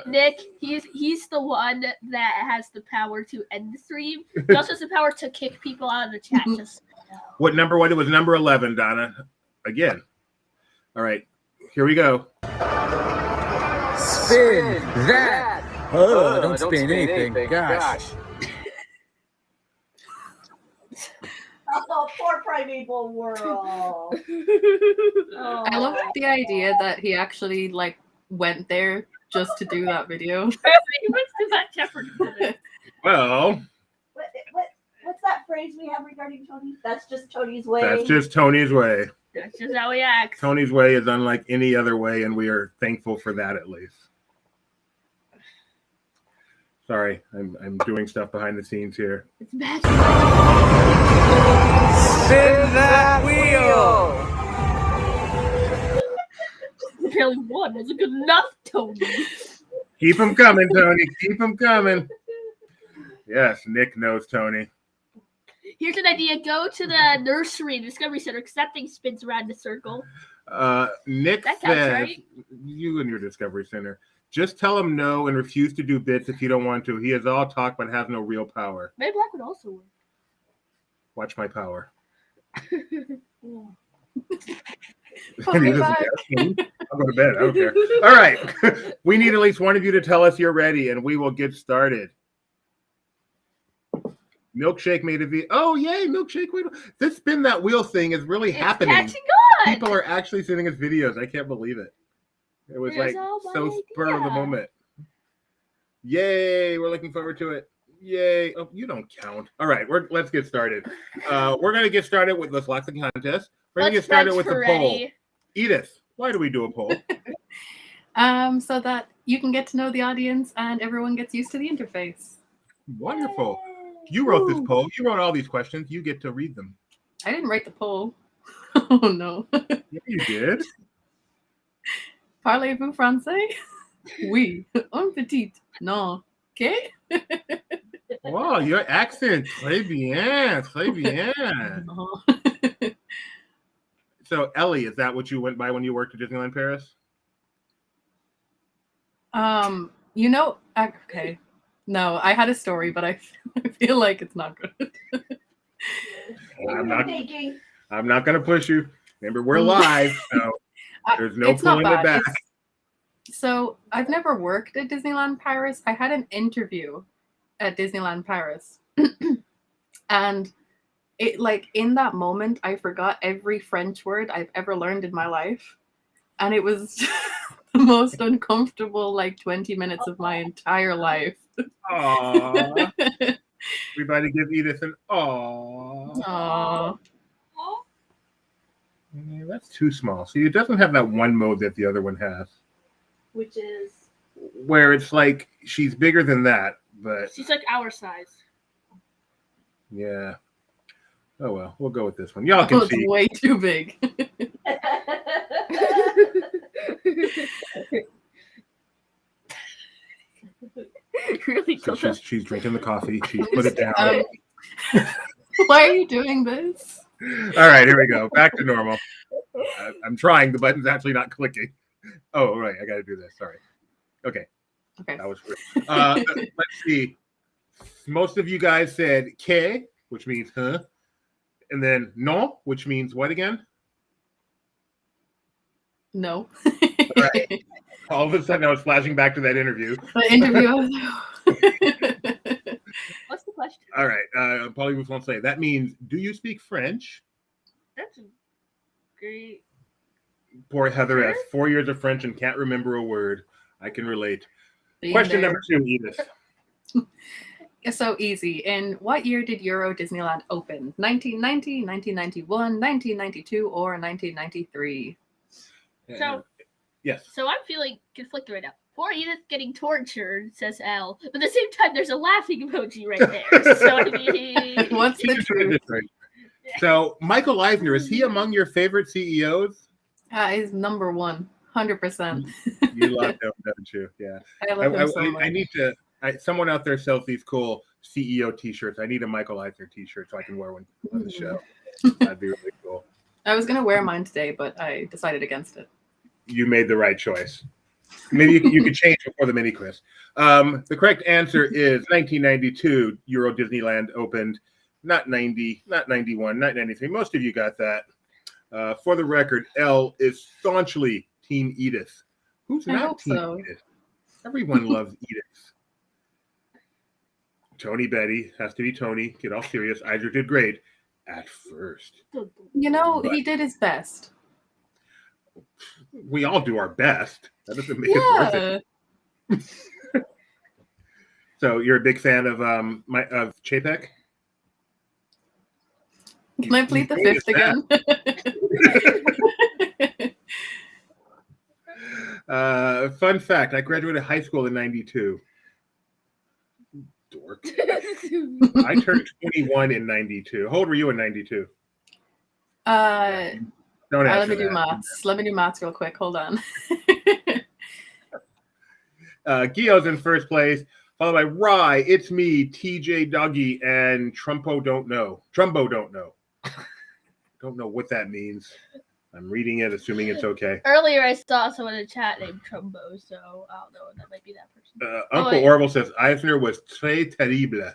Nick, he's the one that has the power to end the stream. He also has the power to kick people out of the chat. Just What number? What it was number 11, Donna. Again. All right, here we go. Spin that. Oh, don't spin anything. Gosh. Oh, poor primeval world. Oh. I love the idea that he actually went there just to do that video. He wants to that Jeopardy. Well, What's that phrase we have regarding Tony? That's just Tony's way. that's just Tony's way. That's just how he acts. Tony's way is unlike any other way, and we are thankful for that at least. Sorry, I'm doing stuff behind the scenes here. It's magic. Spin that wheel. Barely one wasn't good enough, Tony. Keep them coming, Tony. Keep them coming. Yes, Nick knows Tony. Here's an idea. Go to the nursery, Discovery Center, because that thing spins around the circle. Nick That counts, says, right? you and your Discovery Center, just tell him no and refuse to do bits if you don't want to. He is all talk but has no real power. Maybe Black would also work. Watch my power. Put me back. I'll go to bed. I don't care. All right. We need at least one of you to tell us you're ready, and we will get started. Milkshake made a video. Oh, yay, Milkshake. This spin that wheel thing is really It's happening. catching on. People are actually sending us videos. I can't believe it. It was Here's like all my so spur of the idea. moment. Yay, we're looking forward to it. Yay. Oh, you don't count. All right, let's get started. We're going to get started with the lots of contest. We're going to get started with the poll. Edith, why do we do a poll? So that you can get to know the audience and everyone gets used to the interface. Wonderful. You wrote this poll. You wrote all these questions. You get to read them. I didn't write the poll. Oh no. Yeah, you did. Parlez-vous français? Oui. Un petit. Non. Okay? Wow, your accent. Très bien. Très bien. No. So, Ellie, is that what you went by when you worked at Disneyland Paris? Okay. No, I had a story, but I feel like it's not good. I'm not going to push you. Remember, we're live, so there's no It's not pulling it bad. back. So I've never worked at Disneyland Paris. I had an interview at Disneyland Paris. And it in that moment, I forgot every French word I've ever learned in my life. And it was the most uncomfortable 20 minutes of my entire life. Aww. Everybody give Edith an aww. Aww. Yeah, that's too small. See, it doesn't have that one mode that the other one has. Which is Where it's like she's bigger than that, but She's like our size. yeah. Oh well, we'll go with this one. Y'all can It's see. way too big. really So don't know. she's drinking the coffee. She put it down. Why are you doing this? All right, here we go. Back to normal. I'm trying. The button's actually not clicking. Oh, right. I got to do this. Sorry. Okay. Okay. That was weird. Let's see. Most of you guys said "que," which means "huh," and then "non," which means what again? No. Right. All of a sudden, I was flashing back to that interview. The interview. What's the question? All right. Probably won't say. That means, do you speak French? That's great. Poor Heather has 4 years of French and can't remember a word. I can relate. Question number 2, Edith. It's so easy. In what year did Euro Disneyland open? 1990, 1991, 1992, or 1993? So, yes. So I'm feeling conflicted right now. Poor Edith getting tortured, says Al. But at the same time, there's a laughing emoji right there. So I mean, What's the truth? So Michael Eisner, is he among your favorite CEOs? He's number 1, 100%. You love him, don't you? Yeah. I love him so much. I need to. Someone out there sells these cool CEO T-shirts. I need a Michael Eisner T-shirt so I can wear one on the show. That'd be really cool. I was gonna wear mine today, but I decided against it. You made the right choice. Maybe you could change before the mini quiz. The correct answer is 1992. Euro Disneyland opened. Not 90, not 91, not 93. Most of you got that. For the record, L is staunchly Team Edith. Who's not Team Edith? Everyone loves Edith. Tony Betty has to be Tony. Get all serious. Eisner did great at first. You know, he did his best. We all do our best. That doesn't make it worth it. So you're a big fan of Chapek? Can I plead the fifth again? Fun fact, I graduated high school in 92. Dork. I turned 21 in 92. How old were you in 92? Don't answer let me do that. maths. Let me do maths real quick. Hold on. Gio's in first place, followed by Rye, It's Me, TJ Doggy, and Trumbo Don't Know. Don't know what that means. I'm reading it, assuming it's okay. Earlier, I saw someone in the chat named Trumbo, so I don't know. That might be that person. Uncle Orville says Eisner was très terrible.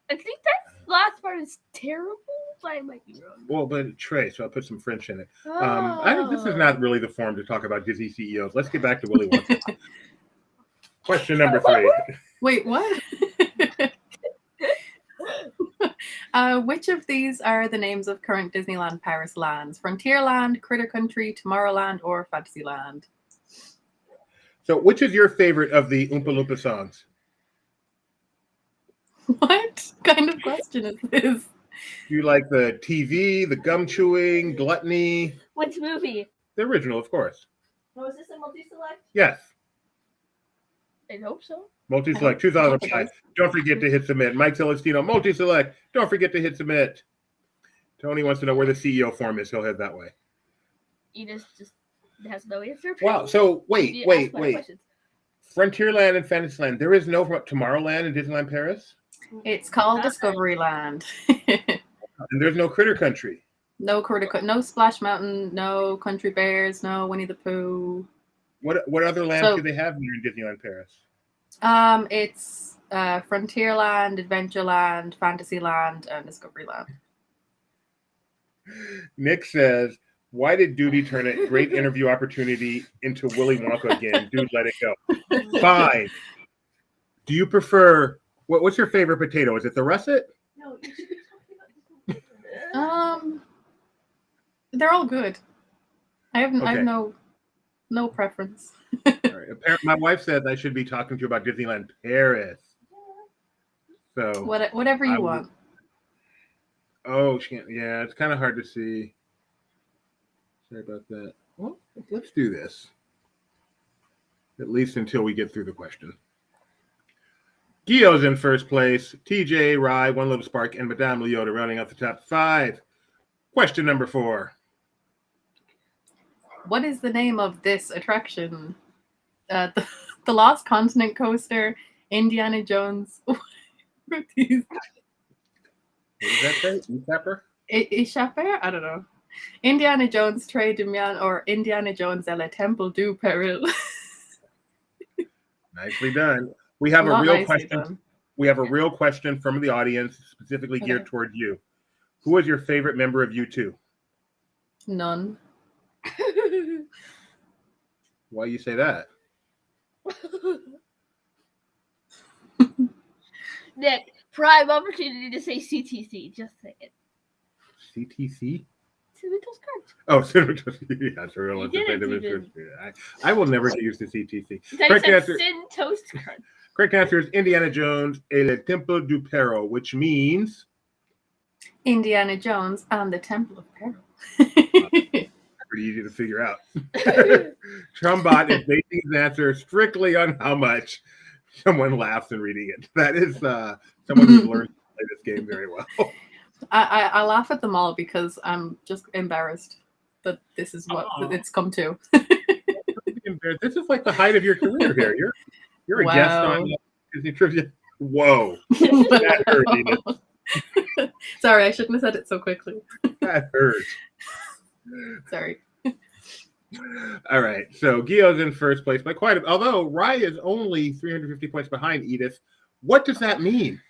I think that last part is terrible. I might be wrong. Well, but Trey, so I'll put some French in it. This is not really the forum to talk about Disney CEOs. Let's get back to Willy Wonka. Question number 3. Wait, what? Which of these are the names of current Disneyland Paris lands? Frontierland, Critter Country, Tomorrowland, or Fantasyland? So which is your favorite of the Oompa Loompa songs? What kind of question is this? Do you like the TV, the gum chewing, Gluttony? Which movie? The original, of course. Oh, is this a multi-select? Yes. I hope so. Multi-select, 2005. Don't forget to hit submit. Mike Celestino, multi-select. Don't forget to hit submit. Tony wants to know where the CEO form is. He'll head that way. Edith just has no answer. Wow. So wait. Questions. Frontierland and Fantasyland. There is no Tomorrowland in Disneyland Paris? It's called Discoveryland. And there's no Critter Country. No no Splash Mountain, no Country Bears, no Winnie the Pooh. What other lands do they have here in Disneyland Paris? It's Frontierland, Adventureland, Fantasyland, and Discoveryland. Nick says, why did Doobie turn a great interview opportunity into Willy Wonka again? Dude, let it go. Fine. Do you prefer, what's your favorite potato? Is it the russet? No. They're all good. I have no preference. All right. My wife said I should be talking to you about Disneyland Paris. So whatever you want. Oh, she can't. Yeah, it's kind of hard to see. Sorry about that. Well, let's do this. At least until we get through the question. Gio's in first place. TJ, Rye, One Little Spark, and Madame Leota rounding out the top 5. Question number 4. What is the name of this attraction? The Lost Continent coaster, Indiana Jones. What are these? What does that say? E-Tapper? Échapper? I don't know. Indiana Jones Trey Demian or Indiana Jones et le Temple du Peril. Nicely done. We have a Not real nicely question. done. We have a real question from the audience, specifically geared Okay. toward you. Who is your favorite member of U2? None. Why you say that? Nick, prime opportunity to say CTC. Just say it. CTC? Civitas cards. Oh, yeah, it's a real You did it, you interpretation. I will never get used to CTC. You said Correct it answer. said Sin Toast card. Correct answer is Indiana Jones et le Temple du Perro, which means Indiana Jones and the Temple of Peril. pretty easy to figure out. Trumbot is basing his answer strictly on how much someone laughs in reading it. That is someone who's learned to play this game very well. I laugh at them all because I'm just embarrassed that this is what it's come to. This is like the height of your career here. You're a guest Wow. on Disney Trivia. Whoa. That hurt, Edith. Sorry, I shouldn't have said it so quickly. That hurt. Sorry. All right. So Gio's in first place by quite a bit. Although Rye is only 350 points behind Edith. What does that mean?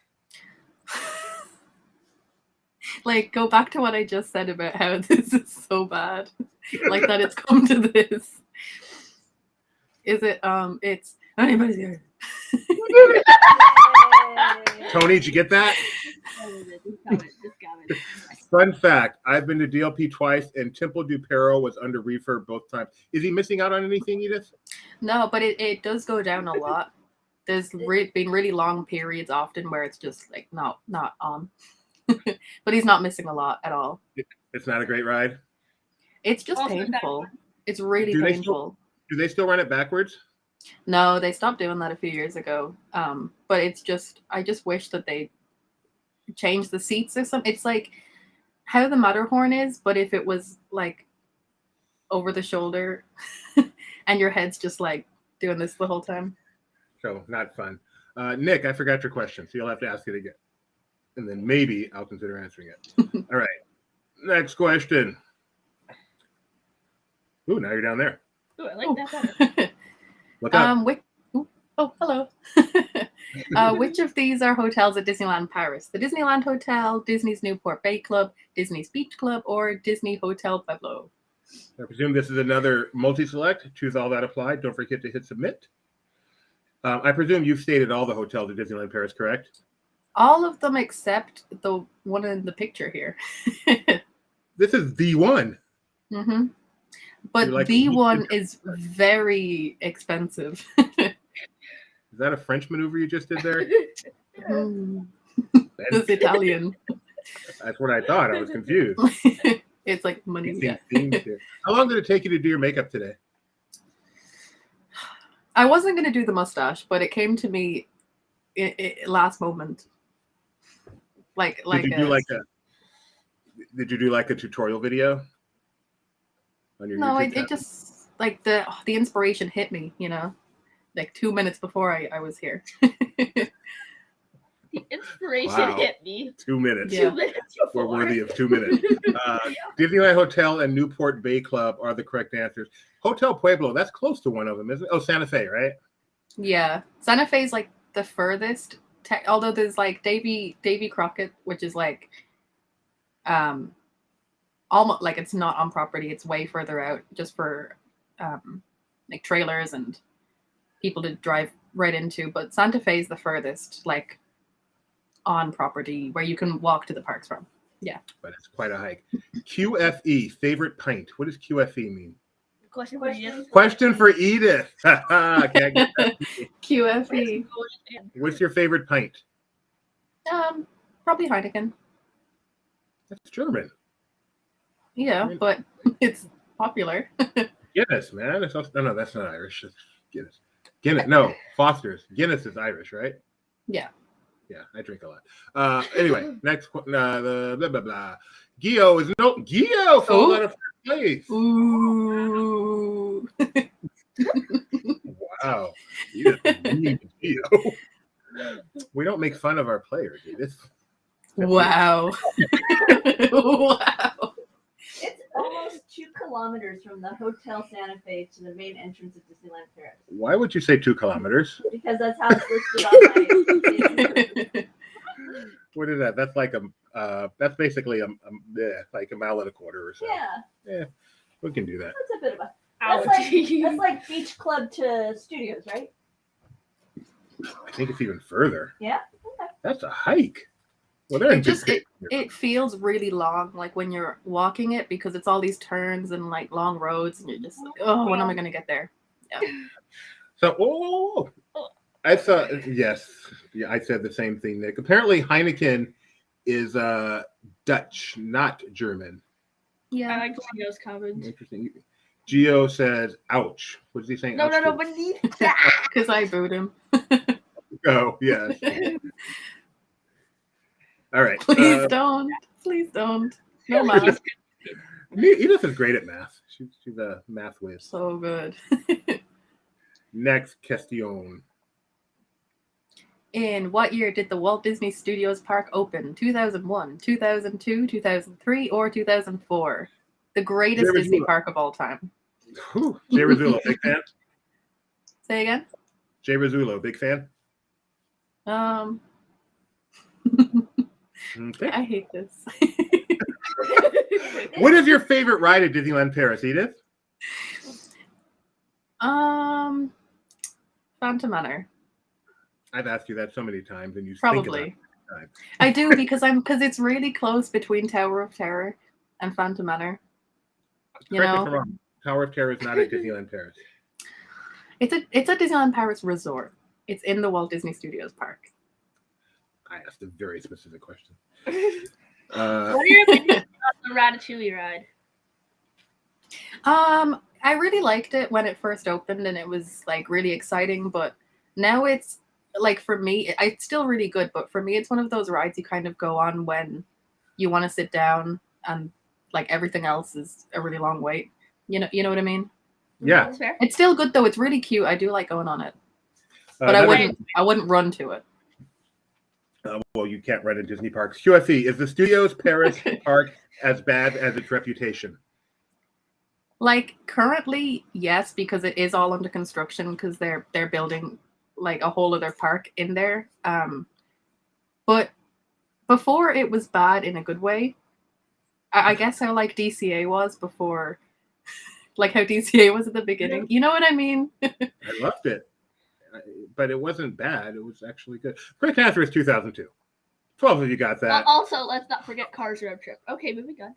Like, go back to what I just said about how this is so bad. Like that it's come to this. Is it it's anybody's here. Tony, did you get that? Just got it. Fun fact, I've been to DLP twice and Temple du Perro was under refurb both times. Is he missing out on anything, Edith? No, but it does go down a lot. There's been really long periods often where it's just like not on. But he's not missing a lot at all. It's not a great ride. It's just Also painful. It's really Do they painful. Do they still run it backwards? No, they stopped doing that a few years ago. But it's just, I just wish that they changed the seats or something. It's like how the Matterhorn is, but if it was like over the shoulder and your head's just like doing this the whole time. So not fun. Nick, I forgot your question, so you'll have to ask it again. And then maybe I'll consider answering it. All right. Next question. Ooh, now you're down there. Ooh, I like that better. Look up. Hello. Which of these are hotels at Disneyland Paris? The Disneyland Hotel, Disney's Newport Bay Club, Disney's Beach Club, or Disney Hotel Pueblo? I presume this is another multi-select. Choose all that apply. Don't forget to hit submit. I presume you've stayed at all the hotels at Disneyland Paris, correct? All of them except the one in the picture here. This is the one. Mm-hmm. But You're like, the one is very expensive. Is that a French maneuver you just did there? It's Italian. That's what I thought. I was confused. It's like money. Yeah. How long did it take you to do your makeup today? I wasn't going to do the mustache, but it came to me last moment. Did you do like a tutorial video on your No, YouTube it channel? just like the inspiration hit me, like 2 minutes before I was here. The inspiration Wow. hit me. 2 minutes. Yeah. 2 minutes We're before. worthy of 2 minutes. Disneyland Hotel and Newport Bay Club are the correct answers. Hotel Pueblo, that's close to one of them, isn't it? Oh, Santa Fe, right? Yeah, Santa Fe is like the furthest. Although there's like Davy Crockett, which is like, almost like it's not on property. It's way further out, just for, like trailers and people to drive right into. But Santa Fe is the furthest, like, on property where you can walk to the parks from. Yeah, But it's quite a hike. QFE, favorite pint. What does QFE mean? Question for you. Question for Edith. Can't get that. QFE. What's your favorite pint? Probably Heineken. That's German. Yeah, but it's popular. Guinness, man. It's also, no, that's not Irish. It's Guinness. Guinness. No, Foster's. Guinness is Irish, right? Yeah. Yeah, I drink a lot. Anyway, next the blah blah blah. Gio falls out of first place. Ooh. Wow. Edith, mean Gio. We don't make fun of our players, Edith. Wow. Wow. It's almost 2 kilometers from the Hotel Santa Fe to the main entrance of Disneyland Paris. Why would you say 2 kilometers? Because that's how it's listed on my. What is that? That's like that's basically like a mile and a quarter or so. Yeah, We can do that. that's a bit of a. Ouch. That's like beach club to studios, right? I think it's even further. Yeah. Okay. That's a hike. Well, they're in good shape. It feels really long, like when you're walking it, because it's all these turns and like long roads, and you're just like, oh, when am I gonna get there? Yeah. So, I thought, yes, yeah, I said the same thing, Nick. Apparently, Heineken is Dutch, not German. I Yeah. like Gio's comment. Interesting. Gio says, "Ouch." What is he saying? No, ouch no, no, to? but leave Because I booed him. Oh, yes. All right. Please don't. Please don't. No math. Edith is great at math. She's a math whiz. So good. Next question. In what year did the Walt Disney Studios Park open? 2001, 2002, 2003, or 2004? The greatest Jay Disney Rizzullo. park of all time. Jay Rizzullo, big fan? Say again? Jay Rizzullo, big fan? Okay. I hate this. What is your favorite ride at Disneyland Paris, Edith? Phantom Manor. I've asked you that so many times, and you think Probably. about it every time. I do because it's really close between Tower of Terror and Phantom Manor. You Correct me if know? I'm wrong. Tower of Terror is not at Disneyland Paris. It's a Disneyland Paris resort. It's in the Walt Disney Studios Park. I asked a very specific question. What are your opinions on the Ratatouille ride? I really liked it when it first opened, and it was like really exciting. But now it's like, for me, it's still really good. But for me, it's one of those rides you kind of go on when you want to sit down, and like everything else is a really long wait. You know what I mean? Yeah. That's fair. It's still good though. It's really cute. I do like going on it, but that I wouldn't run to it. well, you can't rent in Disney parks. QFE, is the Studios Paris park as bad as its reputation? Like currently, yes, because it is all under construction because they're building like a whole other park in there. But before it was bad in a good way. I guess how like DCA was before, like how DCA was at the beginning. You know what I mean? I loved it, but it wasn't bad. It was actually good. Correct answer is 2002. 12 of you got that. Also, let's not forget Cars Road Trip. Okay, moving on.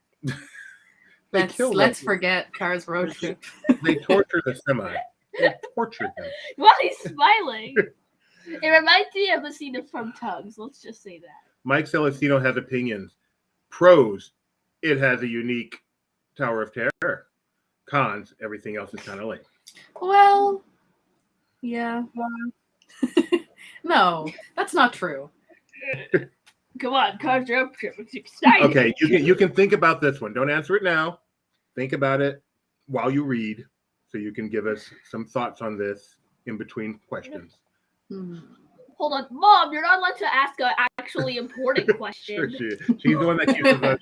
Let's forget Cars Road Trip. They torture the semi. They tortured them. Why he's smiling? It reminds me of a scene from Tugs. Let's just say that. Mike Celestino has opinions. Pros, it has a unique Tower of Terror. Cons, everything else is kind of lame. Well, yeah. No, that's not true. Come on, Cars Road Trip. It's exciting. Okay, you can think about this one. Don't answer it now. Think about it while you read, so you can give us some thoughts on this in between questions. Hold on, Mom. You're not allowed to ask an actually important question. Sure, she's the one that uses us.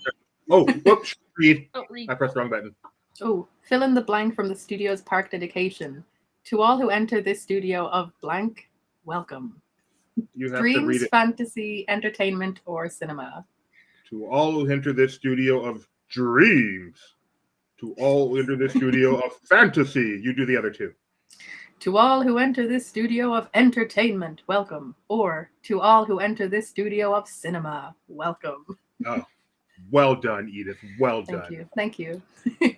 Oh, whoops! Read. Oh, read. I pressed the wrong button. Oh, fill in the blank from the studio's park dedication. To all who enter this studio of blank, welcome. You have to Dreams, read it. fantasy, entertainment, or cinema. To all who enter this studio of dreams. To all who enter this studio of fantasy. You do the other two. To all who enter this studio of entertainment, welcome. Or to all who enter this studio of cinema, welcome. Oh, well done, Edith. Well Thank done. you. Thank you.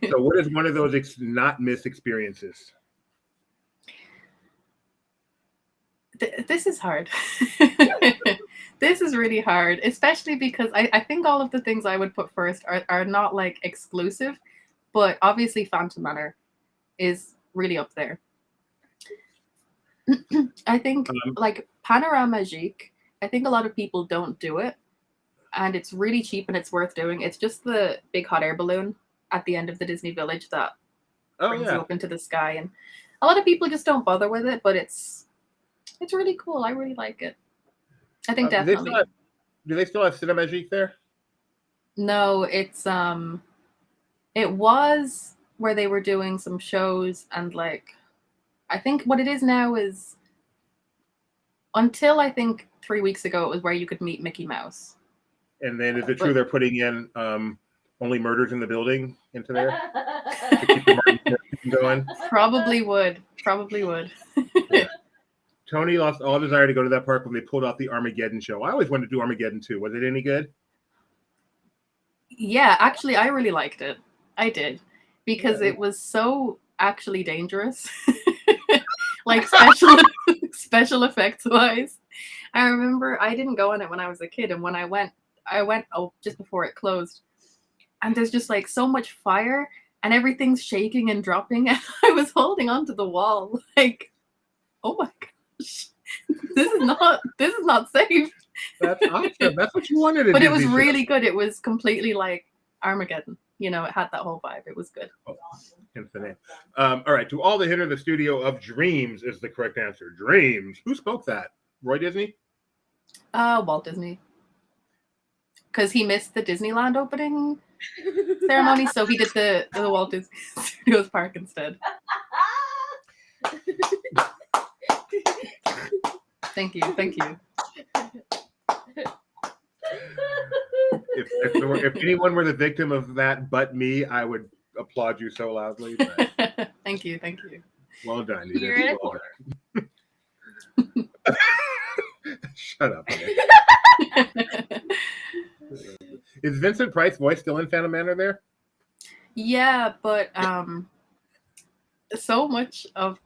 So, what is one of those not miss experiences? This is hard. This is really hard, especially because I think all of the things I would put first are not like exclusive, but obviously Phantom Manor is really up there. I think like Panorama Magique, I think a lot of people don't do it, and it's really cheap and it's worth doing. It's just the big hot air balloon at the end of the Disney Village that brings you up into the sky, and a lot of people just don't bother with it, but it's really cool. I really like it. I think Do they definitely. still have Cinemagique there? No, it's it was where they were doing some shows, and like I think what it is now is, until I think 3 weeks ago, it was where you could meet Mickey Mouse. And then is it true they're putting in Only Murders in the Building into there to keep the Martin Short going? Probably would. Tony lost all desire to go to that park when they pulled off the Armageddon show. I always wanted to do Armageddon too. Was it any good? Yeah, actually, I really liked it. I did, because it was so actually dangerous, like special effects wise. I remember I didn't go on it when I was a kid, and when I went just before it closed, and there's just like so much fire, and everything's shaking and dropping, and I was holding onto the wall, like, oh my gosh, this is not safe. That's awesome. That's what you wanted. But it was really good. It was completely like Armageddon. You know, it had that whole vibe. It was good. Oh, hence the name. All right. To all that enter the studio of dreams is the correct answer. Dreams. Who spoke that? Roy Disney? Walt Disney. Because he missed the Disneyland opening ceremony, so he did the Walt Disney Studios Park instead. Thank you. If anyone were the victim of that but me, I would applaud you so loudly. But Thank you. well done, You're Edith. in Well done. Shut up. Is Vincent Price's voice still in Phantom Manor there? Yeah, but so much of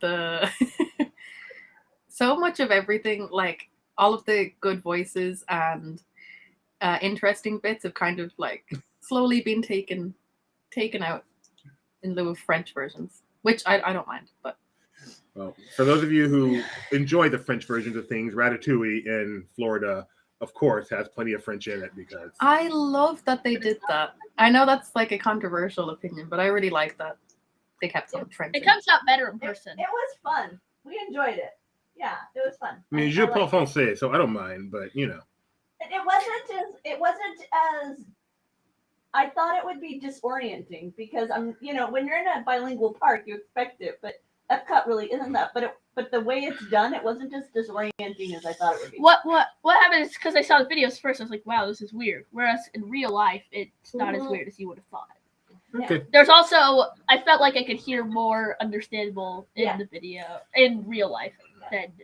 everything, like all of the good voices and interesting bits, have kind of like slowly been taken out in lieu of French versions, which I don't mind. But well, for those of you who enjoy the French versions of things, Ratatouille in Florida, of course, has plenty of French in it because I love that they did that. I know that's like a controversial opinion, but I really like that they kept some French. It comes out better in person. It was fun. We enjoyed it. Yeah, it was fun. I mean, je parle français, so I don't mind, but you know. It wasn't as I thought it would be disorienting, because when you're in a bilingual park, you expect it, but Epcot really isn't that. But the way it's done, it wasn't as disorienting as I thought it would be. What happened is, because I saw the videos first, I was like, wow, this is weird. Whereas in real life, it's not as weird as you would have thought. Okay. There's also, I felt like I could hear more understandable in the video, in real life.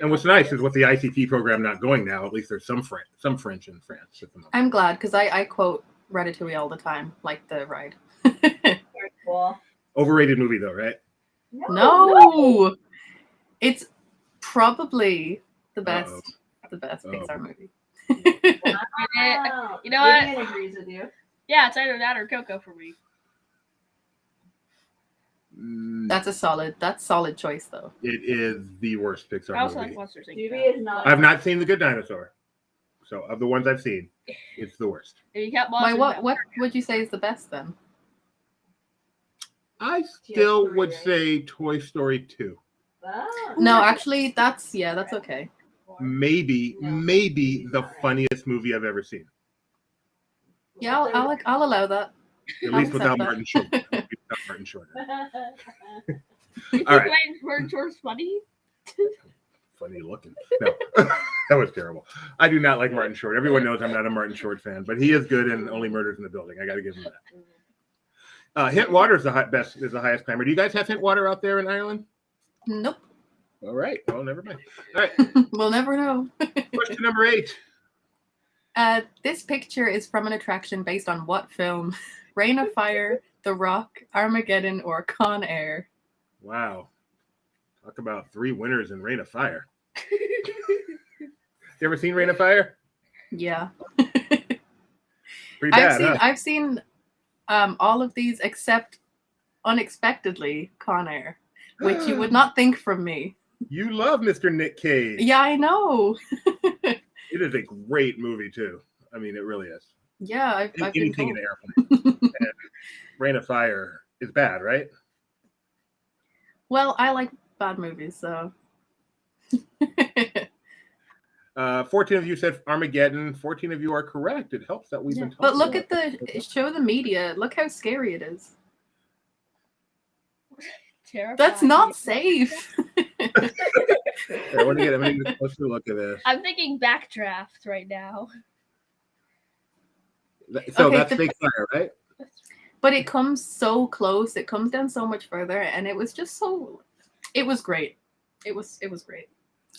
And what's nice is with the ICT program not going now, at least there's some French in France at the moment. I'm glad, because I quote Ratatouille all the time, like the ride. Very cool. Overrated movie though, right? No. It's probably the best Pixar movie. Wow. You know what? Vivian agrees with you. Yeah, it's either that or Coco for me. That's solid choice though. It is the worst Pixar I also movie. like Monsters Inc. Judy is not. I've not seen The Good Dinosaur, so of the ones I've seen, it's the worst. If you count Why? Monsters, What would you say is the best then? I still would say Toy Story 2. Oh. No, actually, that's okay. Maybe the funniest movie I've ever seen. Yeah, I'll allow that. At I'll least without accept that. Martin Short. You All right. think Martin Short's funny? Funny looking. No, that was terrible. I do not like Martin Short. Everyone knows I'm not a Martin Short fan, but he is good in Only Murders in the Building. I got to give him that. Hint Water is the highest climber. Do you guys have Hint Water out there in Ireland? Nope. All right. Well, never mind. All right. We'll never know. Question number 8. This picture is from an attraction based on what film? Reign of Fire, The Rock, Armageddon, or Con Air? Wow. Talk about 3 winners in Reign of Fire. You ever seen Reign of Fire? Yeah. Pretty bad, huh? I've seen all of these except unexpectedly Con Air, which you would not think from me. You love Mr. Nick Cage. Yeah, I know. It is a great movie, too. I mean, it really is. Yeah, I've been Anything in told. the airplane. And Reign of Fire is bad, right? Well, I like bad movies, so. 14 of you said Armageddon. 14 of you are correct. It helps that we've been talking But look about at show the media. Look how scary it is. Terrifying. That's not safe. I'm going to get a closer look at this. I'm thinking backdraft right now. So Okay, that's fake fire, right? But it comes so close. It comes down so much further, and it was just so. It was great. It was great.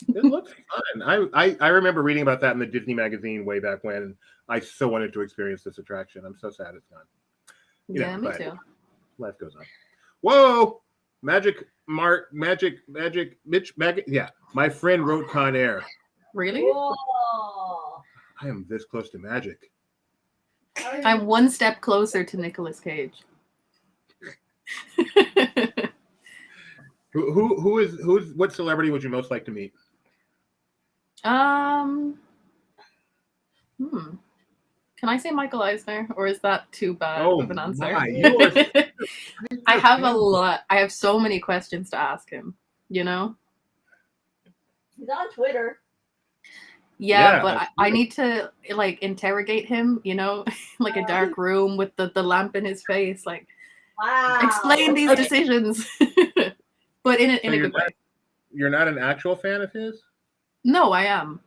It looks fun. I remember reading about that in the Disney magazine way back when. I so wanted to experience this attraction. I'm so sad it's gone. Yeah, me too. Life goes on. Whoa! Magic. Yeah, my friend wrote Con Air. Really? Whoa. I am this close to magic. I'm one step closer to Nicolas Cage. What celebrity would you most like to meet? Can I say Michael Eisner, or is that too bad of an answer? I have a lot. I have so many questions to ask him. You know. He's on Twitter. Yeah, but I need to like interrogate him. You know, like a dark room with the lamp in his face. Like, wow. Explain these decisions. But in a good way. You're not an actual fan of his? No, I am.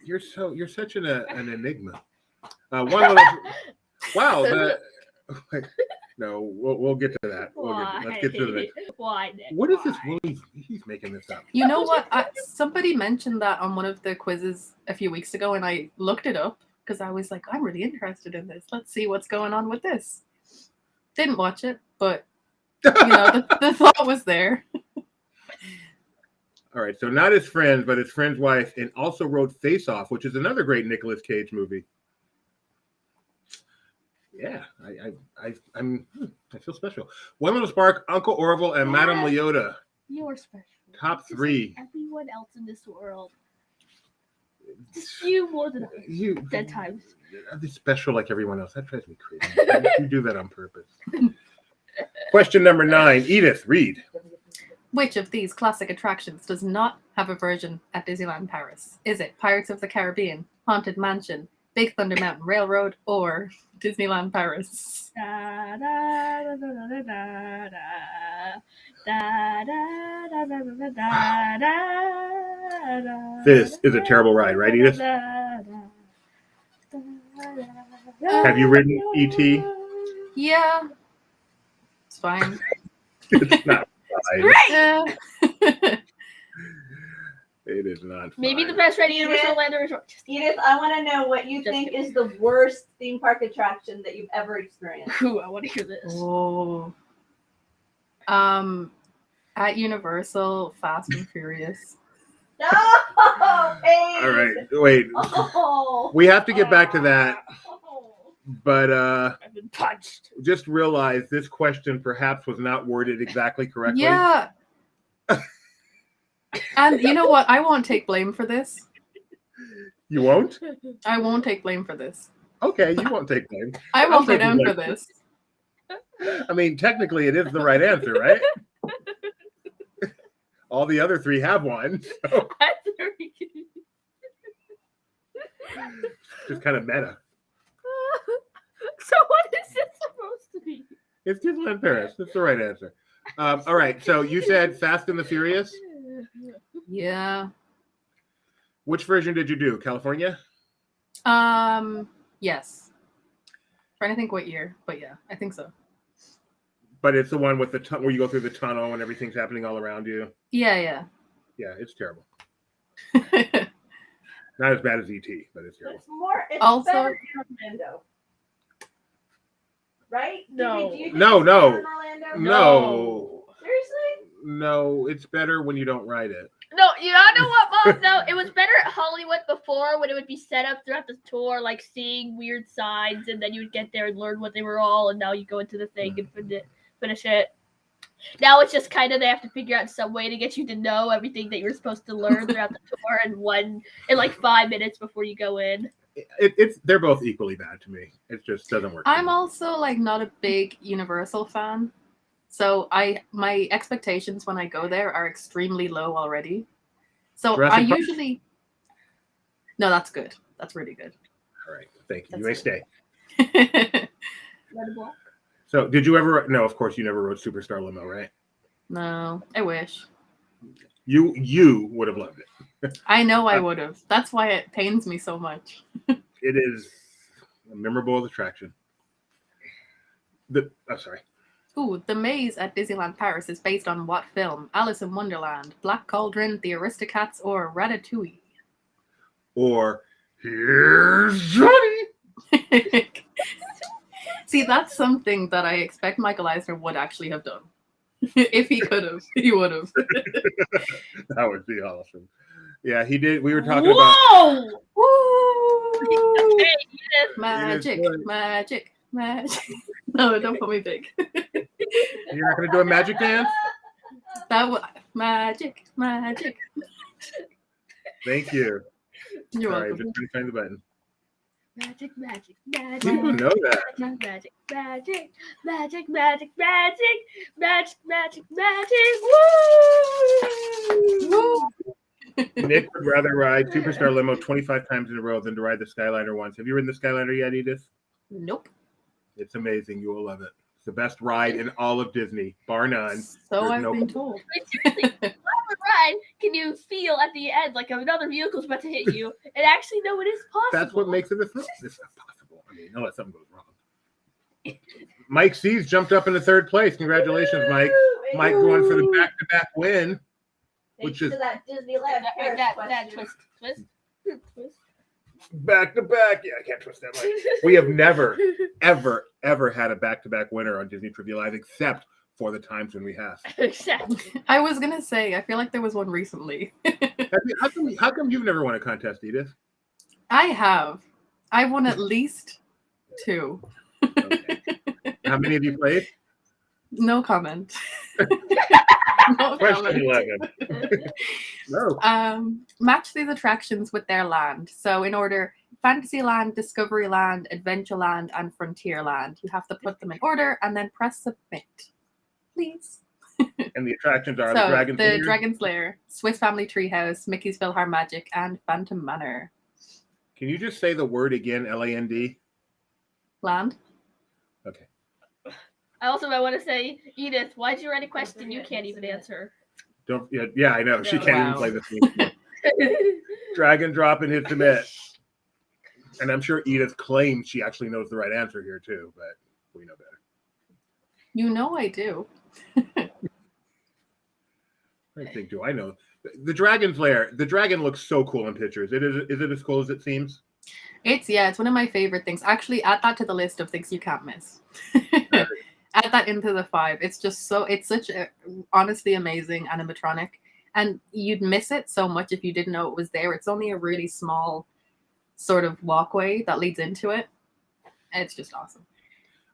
You're such an enigma. One little, wow. No, we'll get to that. Let's get to that. Why, Nick? What is this? He's making this up. You know what? Somebody mentioned that on one of the quizzes a few weeks ago, and I looked it up because I was like, I'm really interested in this. Let's see what's going on with this. Didn't watch it, but you know, the thought was there. All right, so not his friends, but his friend's wife, and also wrote Face Off, which is another great Nicolas Cage movie. Yeah, I feel special. One Little Spark, Uncle Orville, and Madame Leota. You're special. Top 3. Everyone else in this world. Just you more than you. 10 times. They're special like everyone else. That drives me crazy. You do that on purpose. Question number 9. Edith, read. Which of these classic attractions does not have a version at Disneyland Paris? Is it Pirates of the Caribbean, Haunted Mansion, Big Thunder Mountain Railroad, or Disneyland Paris? This is a terrible ride, right, Edith? Have you ridden E.T.? Yeah. It's fine. It's not fine. Great! It is not fine. Maybe the best ride Universal Orlando Resort. Edith, I want to know what you think is the worst theme park attraction that you've ever experienced. Ooh, I want to hear this. Oh. At Universal, Fast and Furious. No! Hey! All right, wait. Oh. We have to get back to that. But I've been punched. just realize this question perhaps was not worded exactly correctly. Yeah. And you know what? I won't take blame for this. You won't? I won't take blame for this. Okay, you won't take blame. I won't go take down blame. for this. I mean, technically, it is the right answer, right? All the other 3 have one. So just kind of meta. So what is it supposed to be? It's Disneyland Paris. That's the right answer. All right, so you said Fast and the Furious. Yeah. Which version did you do? California? Yes. Trying to think what year, but yeah, I think so. But it's the one with the where you go through the tunnel and everything's happening all around you. Yeah. Yeah, it's terrible. Not as bad as E.T., but it's terrible. It's Also- better in Orlando. Right? No. Do you think No, it's no. better in Orlando? No. Seriously? No, it's better when you don't ride it. No, you know what, Mom? No, it was better at Hollywood before when it would be set up throughout the tour, like seeing weird signs, and then you would get there and learn what they were all, and now you go into the thing and finish it. Now it's just kind of they have to figure out some way to get you to know everything that you were supposed to learn throughout the tour in like 5 minutes before you go in. They're both equally bad to me. It just doesn't work. I'm also like not a big Universal fan. So my expectations when I go there are extremely low already. So Jurassic I Park? usually No, that's good. That's really good. All right, thank you. That's You may good. stay. Red block. So, did you ever? No, of course you never rode Superstar Limo, right? No, I wish. You would have loved it. I know I would have. That's why it pains me so much. It is a memorable attraction. Sorry. Ooh, the maze at Disneyland Paris is based on what film? Alice in Wonderland, Black Cauldron, The Aristocats, or Ratatouille? Or here's Johnny. See, that's something that I expect Michael Eisner would actually have done. If he could have, he would have. That would be awesome. Yeah, he did. We were talking Whoa! Woo! Hey, Edith. Magic, Edith, magic, magic. No, don't put me big. you're not going to do a magic dance? That was magic, magic. Thank you. You're Sorry, welcome. just trying to find the button. Magic, magic, magic. People know that. Magic, magic, magic, magic, magic, magic, magic, magic. Woo! Nick would rather ride Superstar Limo 25 times in a row than to ride the Skyliner once. Have you ridden the Skyliner yet, Edith? Nope. It's amazing. You will love it. It's the best ride in all of Disney, bar none. So There's I've no- been told. Wait, seriously, what ride can you feel at the end like another vehicle's about to hit you and actually know it is possible? That's what makes it a thrill. It's not possible. I mean, unless something goes wrong. Mike C's jumped up into third place. Congratulations, Mike. Mike going for the back-to-back win. Thanks Which is- to that Disneyland Paris that question. twist. Back-to-back. Yeah, I can't twist that much. We have never, ever had a back-to-back winner on Disney Trivia Live, except for the times when we have. Exactly. I was gonna say, I feel like there was one recently. How come you've never won a contest, Edith? I have. I've won at least 2. Okay. How many have you played? No comment. No Question comment. 11. No. Match these attractions with their land. So in order, Fantasyland, Discoveryland, Adventureland, and Frontierland. You have to put them in order and then press submit. Please. And the attractions are So the the Dragon's Lair, Swiss Family Treehouse, Mickey's PhilharMagic, and Phantom Manor. Can you just say the word again, LAND? Land. Okay. I also might want to say, Edith, why'd you write a question you can't even answer? Don't. Yeah, I know. She No. can't even Wow. play this game. Drag and drop and hit submit. And I'm sure Edith claims she actually knows the right answer here too, but we know better. You know I do. I think, do I know? The Dragon's Lair. The dragon looks so cool in pictures. Is it as cool as it seems? It's one of my favorite things. Actually, add that to the list of things you can't miss. Add that into the 5. It's just it's such a honestly amazing animatronic, and you'd miss it so much if you didn't know it was there. It's only a really small sort of walkway that leads into it. And it's just awesome.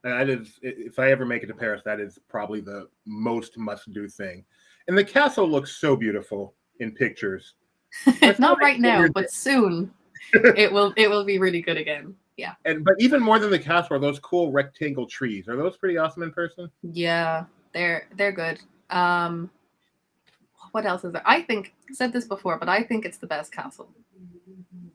That is, if I ever make it to Paris, that is probably the most must-do thing. And the castle looks so beautiful in pictures. Not right now, but soon it will be really good again. Yeah. But even more than the castle are those cool rectangle trees. Are those pretty awesome in person? Yeah, they're good. What else is there? I think I said this before, but I think it's the best castle.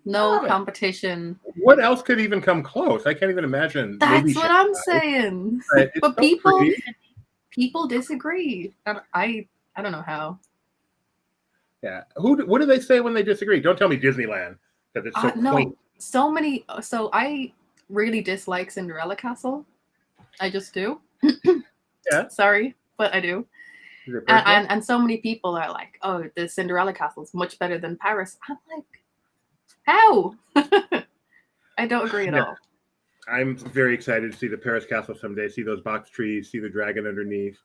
No competition. What else could even come close? I can't even imagine. That's what I'm saying. But people disagree. And I don't know how. Yeah. What do they say when they disagree? Don't tell me Disneyland, because it's so quaint. No, so many. So I really dislike Cinderella Castle. I just do. Yeah. Sorry, but I do. Is it personal? And so many people are like, oh, the Cinderella Castle is much better than Paris. I'm like, how? I don't agree at all. I'm very excited to see the Paris Castle someday, see those box trees, see the dragon underneath,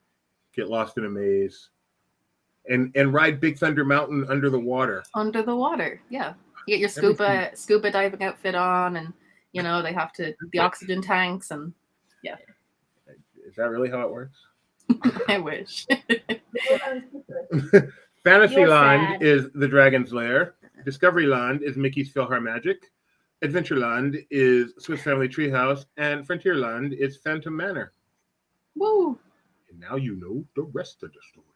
get lost in a maze, and ride Big Thunder Mountain under the water. Under the water, yeah. You get your scuba diving outfit on, and they have the oxygen tanks, and yeah. Is that really how it works? I wish. Fantasyland is the Dragon's Lair. Discoveryland is Mickey's PhilharMagic. Adventureland is Swiss Family Treehouse, and Frontierland is Phantom Manor. Woo! And now you know the rest of the story.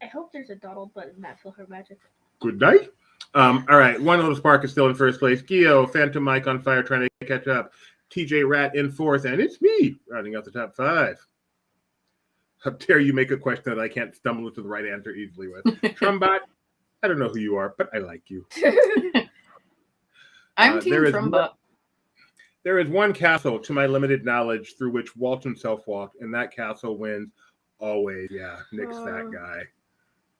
I hope there's a Donald button in that PhilharMagic. Good night. All right, one little spark is still in first place. Gio, Phantom Mike on fire, trying to catch up. TJ Rat in fourth, and it's me rounding out the top five. How dare you make a question that I can't stumble into the right answer easily with? Trumbot, I don't know who you are, but I like you. I'm Team Trumbot. There is one castle, to my limited knowledge, through which Walt himself walked, and that castle wins always. Yeah, Nick's that guy.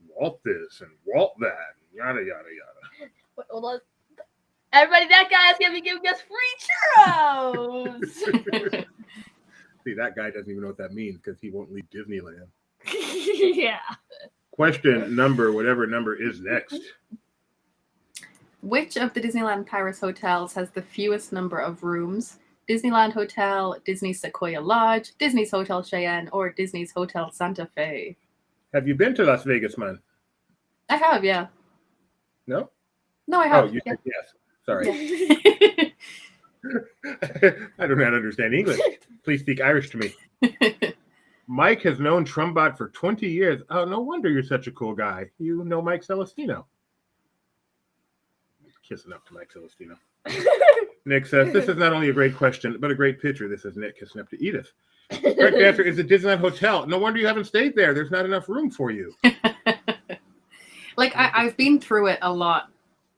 Walt this and Walt that, yada, yada, yada. Wait, hold on. Everybody, that guy's going to be giving us free churros! See, that guy doesn't even know what that means because he won't leave Disneyland. Yeah. Question number, whatever number is next. Which of the Disneyland Paris hotels has the fewest number of rooms? Disneyland Hotel, Disney's Sequoia Lodge, Disney's Hotel Cheyenne, or Disney's Hotel Santa Fe? Have you been to Las Vegas, man? I have, yeah. No? No, I have. Oh, you said yes. Sorry. I do not understand English. Please speak Irish to me. Mike has known Trumbot for 20 years. Oh, no wonder you're such a cool guy. You know Mike Celestino. Kissing up to Mike Celestino. Nick says, this is not only a great question, but a great picture. This is Nick kissing up to Edith. Correct answer is the Disneyland Hotel. No wonder you haven't stayed there. There's not enough room for you. Like, I've been through it a lot,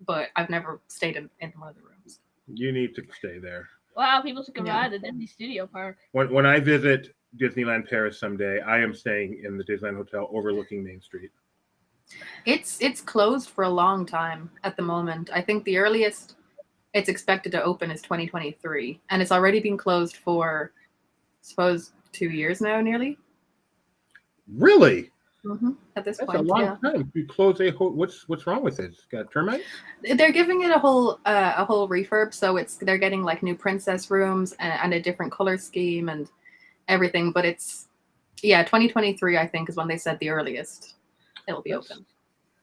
but I've never stayed in one of the rooms. You need to stay there. Wow, people should come by the Disney Studio Park. When I visit Disneyland Paris someday, I am staying in the Disneyland Hotel overlooking Main Street. It's closed for a long time at the moment. I think the earliest it's expected to open is 2023, and it's already been closed for, I suppose, 2 years now, nearly. Really? Mm-hmm. At this That's point, a long time. You close a whole. What's wrong with it? It's got termites? They're giving it a whole refurb, so they're getting like new princess rooms and a different color scheme and everything. But it's 2023, I think, is when they said the earliest it'll be open.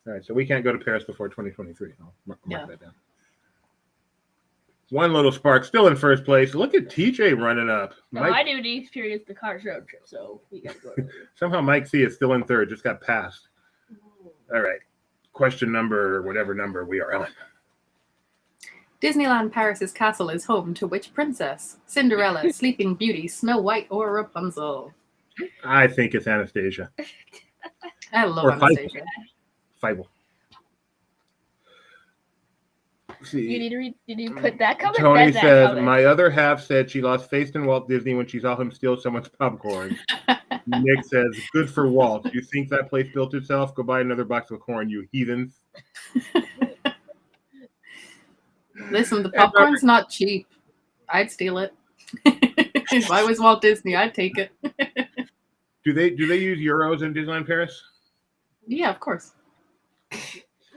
All right, so we can't go to Paris before 2023. I'll mark that down. One little spark, still in first place. Look at TJ running up. No, I didn't experience the Cars road trip, so we got to go. Somehow Mike C is still in third, just got passed. All right, question number, whatever number we are on. Disneyland Paris's castle is home to which princess? Cinderella, Sleeping Beauty, Snow White, or Rapunzel? I think it's Anastasia. I love Anastasia. Fievel. You need to put that comment. Tony says, my other half said she lost faith in Walt Disney when she saw him steal someone's popcorn. Nick says, good for Walt. You think that place built itself? Go buy another box of corn, you heathens. Listen, the popcorn's not cheap. I'd steal it. If I was Walt Disney, I'd take it. Do they use euros in Disneyland Paris? Yeah, of course. I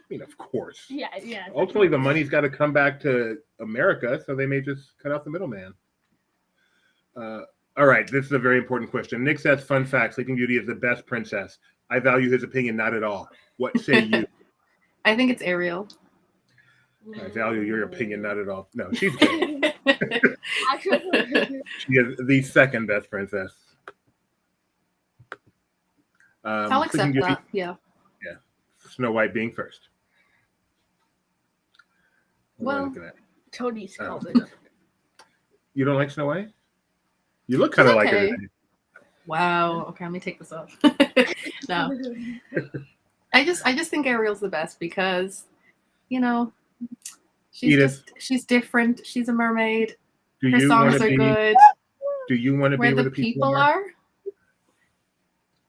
mean, of course. Yeah. Ultimately, the money's got to come back to America, so they may just cut out the middleman. All right, this is a very important question. Nick says, fun fact, Sleeping Beauty is the best princess. I value his opinion not at all. What say you? I think it's Ariel. I value your opinion not at all. No, she's good. She is the second best princess. I'll accept that, yeah. Yeah, Snow White being first. Well, Tony's called it. You don't like Snow White? You look kind of like her today. Wow. Okay, let me take this off. No. I just think Ariel's the best because, she's different. She's a mermaid. Her songs are good. Do you want to be where the people are?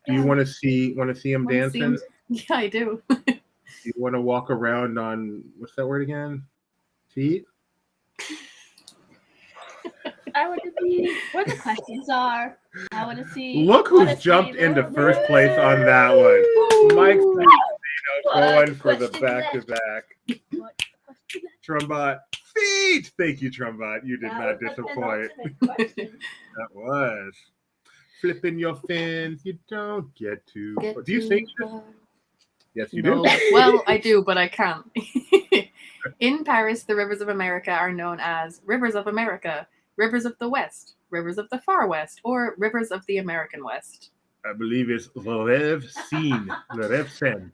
Do you want to see them dancing? Yeah, I do. You want to walk around on what's that word again? Feet? I want to see where the questions are. I want to see. Look who's jumped into first place on that one. Mike going for the back-to-back. Trumbot. Feet! Thank you, Trumbot. You did not disappoint. That was. Flipping your fins. You don't get to. Do you sing? Yes, you do. Well, I do, but I can't. In Paris, the rivers of America are known as Rivers of America, Rivers of the West, Rivers of the Far West, or Rivers of the American West. I believe it's Le Rêve Seine. Le Rêve Seine.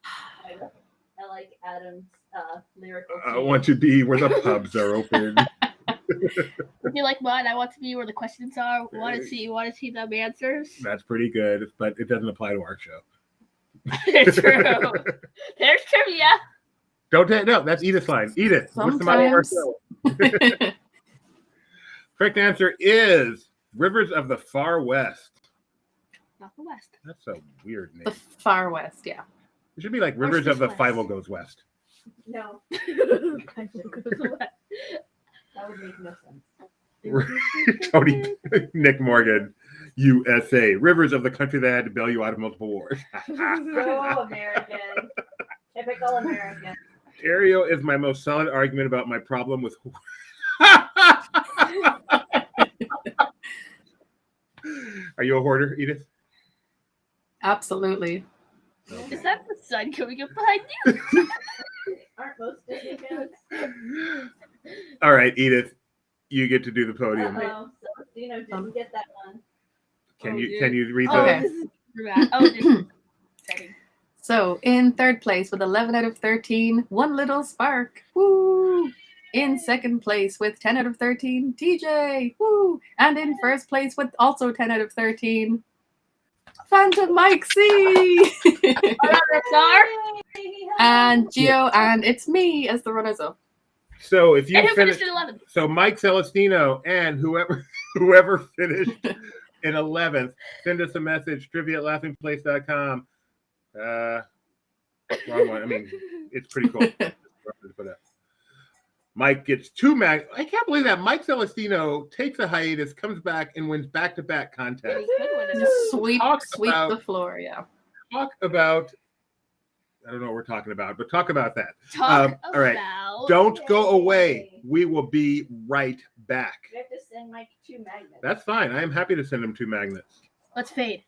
I like Adam's lyrical. I want to be where the pubs are open. If you like mine, I want to be where the questions are. Want to see them answers. That's pretty good, but it doesn't apply to our show. True. There's trivia. Don't take no. That's Edith's line. Edith, what's the motto of our show? Correct answer is Rivers of the Far West. Not the West. That's a weird name. The Far West, yeah. It should be like Rivers of the West? 50 Goes West. No, that would make no sense. Tony, Nick Morgan, USA. Rivers of the country that had to bail you out of multiple wars. So American. Typical American. Stereo is my most solid argument about my problem with. Are you a hoarder, Edith? Absolutely. Is that the sun coming up behind you? Aren't most Disney fans? All right, Edith, you get to do the podium. Uh-oh. Celestino didn't get that one. Can Oh, you dude. can you read Okay. the? This is bad. Oh, this is setting. So in third place with 11 out of 13, One Little Spark. Woo! In second place with 10 out of 13, TJ. Woo! And in first place with also 10 out of 13, Phantom Mike C. and Gio, and it's me as the runners-up. So if you And who finish, finished in 11th? so Mike Celestino and whoever finished in 11th, send us a message, trivia@laughingplace.com. Wrong one. I mean, it's pretty cool. But, Mike gets 2 mag. I can't believe that Mike Celestino takes a hiatus, comes back, and wins back-to-back contests. Just sweep about- the floor, yeah. Talk about. I don't know what we're talking about, but talk about that. Talk all right. about. Don't go away. We will be right back. We have to send Mike 2 magnets. That's fine. I am happy to send him 2 magnets. Let's fade.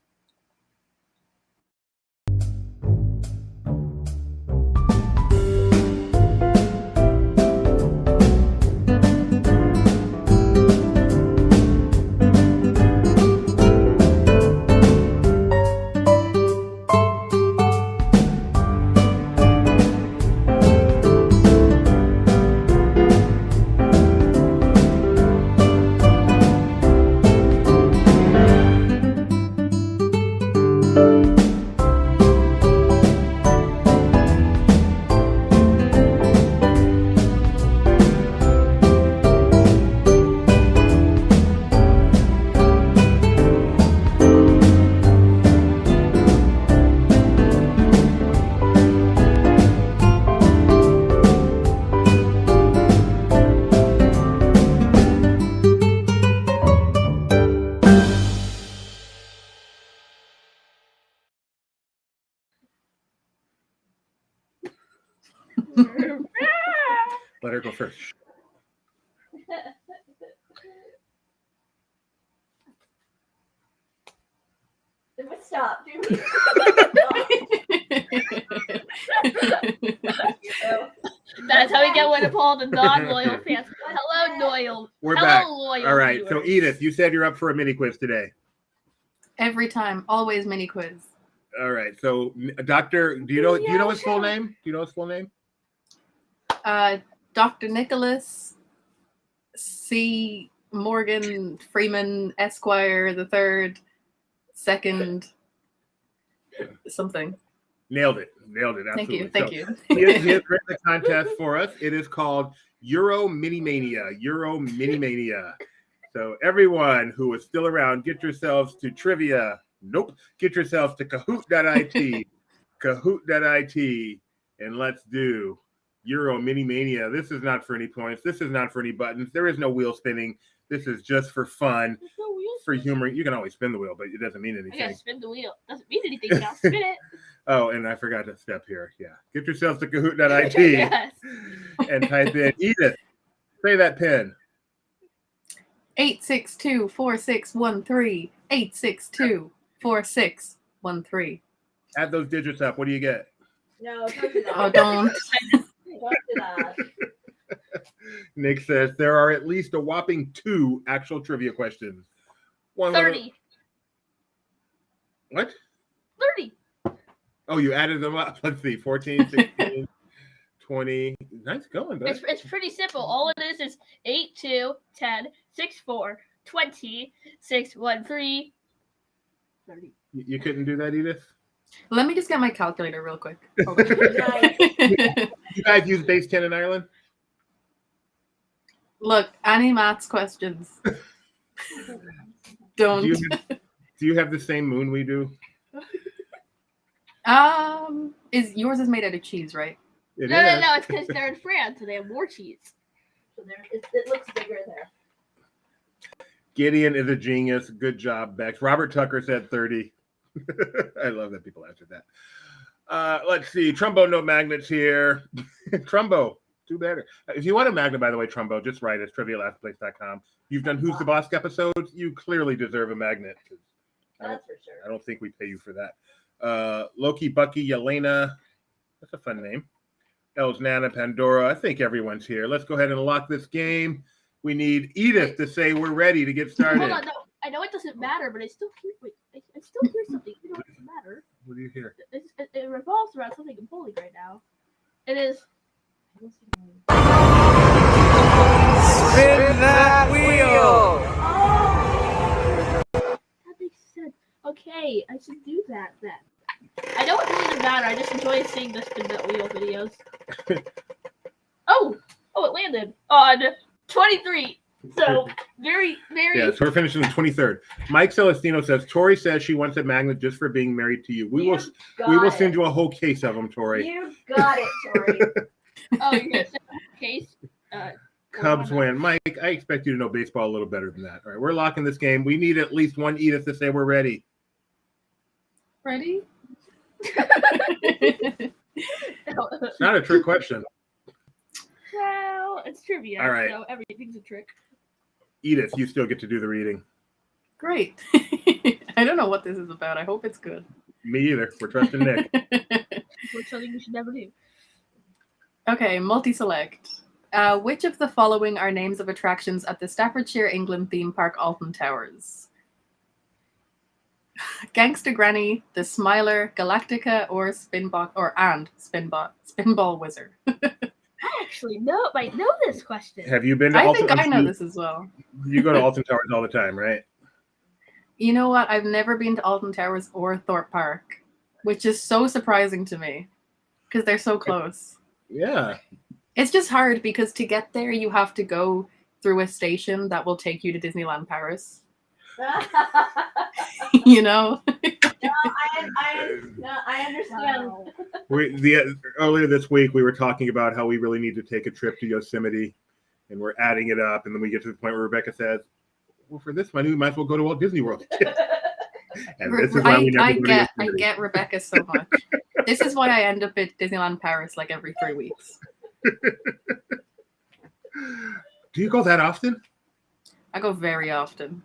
Let her go first. Stop. That's how we get one of all the non-loyal fans. Hello, loyal. We're Hello, back. loyal All right. So viewers. Edith, you said you're up for a mini quiz today. Every time, always mini quiz. All right. So Doctor, do you know his full name? Do you know his full name? Dr. Nicholas C. Morgan Freeman Esquire the Third, Second, something. Nailed it. Absolutely. Thank you. He has written a contest for us. It is called Euro Mini Mania. So everyone who is still around, get yourselves to trivia. Nope. Get yourselves to Kahoot.it. Kahoot.it. And let's do Euro Mini Mania. This is not for any points. This is not for any buttons. There is no wheel spinning. This is just for fun, There's no wheels. for humor. You can always spin the wheel, but it doesn't mean I gotta anything. spin the wheel. Doesn't mean anything. You gotta spin it. Oh, and I forgot to step here. Yeah. Get yourselves to Kahoot.it Yes. and type in Edith. Say that pin. 862-4613. 862-4613. Add those digits up. What do you get? No, don't do that. Oh, don't. Don't do that. Nick says there are at least a whopping 2 actual trivia questions. One 30. What? 30. Oh, you added them up. Let's see. 14, 16, 20. Nice going, bud. It's pretty simple. All it is 8, 2, 10, 6, 4, 20, 6, 1, 3, 30. You couldn't do that, Edith? Let me just get my calculator real quick. Hold on. You guys use base 10 in Ireland? Look, any maths questions? Don't. Do you have the same moon we do? Is yours is made out of cheese, right? It No, is. it's because they're in France and they have more cheese. So it looks bigger there. Gideon is a genius. Good job, Bex. Robert Tucker said 30. I love that people answered that. Let's see. Trumbo, no magnets here. Trumbo, do better. If you want a magnet, by the way, Trumbo, just write us, trivialastplace.com. You've done Who's the Boss episodes. You clearly deserve a magnet. That's for sure. I don't think we pay you for that. Loki, Bucky, Yelena. That's a fun name. Els, Nana, Pandora. I think everyone's here. Let's go ahead and lock this game. We need Edith to say we're ready to get started. Hold on, no. I know it doesn't matter, but I still hear. Wait, I still hear something. You know, it doesn't matter. What do you hear? It revolves around something I'm pulling right now. It is. Spin that wheel! That makes sense. Okay, I should do that then. I know it really doesn't matter. I just enjoy seeing the spin that wheel videos. Oh, it landed on 23. So very. Yeah, so we're finishing the 23rd. Mike Celestino says Tori says she wants a magnet just for being married to you. We will send you a whole case of them, Tori. You got it, Tori. Oh, you're gonna send a case. Cubs win. Mike, I expect you to know baseball a little better than that. All right, we're locking this game. We need at least one Edith to say we're ready. Ready? It's not a trick question. Well, it's trivia, All right. so everything's a trick. Edith, you still get to do the reading. Great. I don't know what this is about. I hope it's good. Me either. We're trusting Nick. Which something we should never do. Okay, multi-select. Which of the following are names of attractions at the Staffordshire, England theme park Alton Towers? Gangsta Granny, The Smiler, Galactica, or Spinball Wizard. I actually might know this question. Have you been to I Alton? think I know this as well. You go to Alton Towers all the time, right? You know what? I've never been to Alton Towers or Thorpe Park, which is so surprising to me because they're so close. Yeah. It's just hard because to get there, you have to go through a station that will take you to Disneyland Paris. You know? I understand. Wow. Earlier this week, we were talking about how we really need to take a trip to Yosemite, and we're adding it up. And then we get to the point where Rebecca says, well, for this money, we might as well go to Walt Disney World. And this is why we never go to I Yosemite. get Rebecca so much. This is why I end up at Disneyland Paris like every 3 weeks. Do you go that often? I go very often.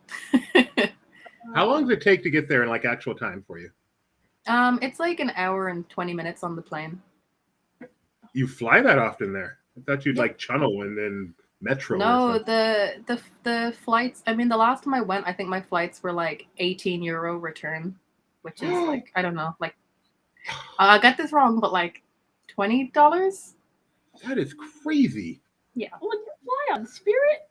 How long does it take to get there in like actual time for you? It's like an hour and 20 minutes on the plane. You fly that often there? I thought you'd like channel and then metro. No, or something. the flights. I mean, the last time I went, I think my flights were like €18 return, which is like I don't know, like I got this wrong, but like $20. That is crazy. Yeah. Would you fly on Spirit?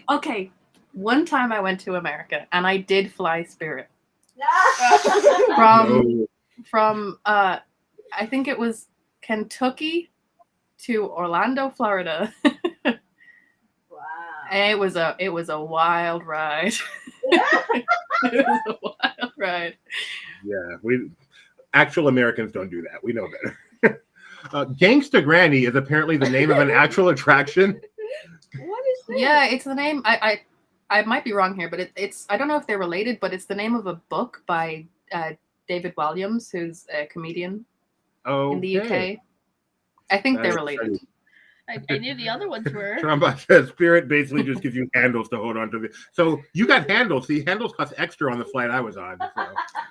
Okay. One time I went to America and I did fly Spirit from I think it was Kentucky to Orlando, Florida. Wow. And it was a wild ride. It was a wild ride. Yeah, actual Americans don't do that. We know better. Gangsta Granny is apparently the name of an actual attraction. What is this? Yeah, it's the name. I might be wrong here, but it's I don't know if they're related, but it's the name of a book by David Williams, who's a comedian in the UK. I think they're related. I knew the other ones were. Trumba says Spirit basically just gives you handles to hold on to. So you got handles. See, handles cost extra on the flight I was on. So.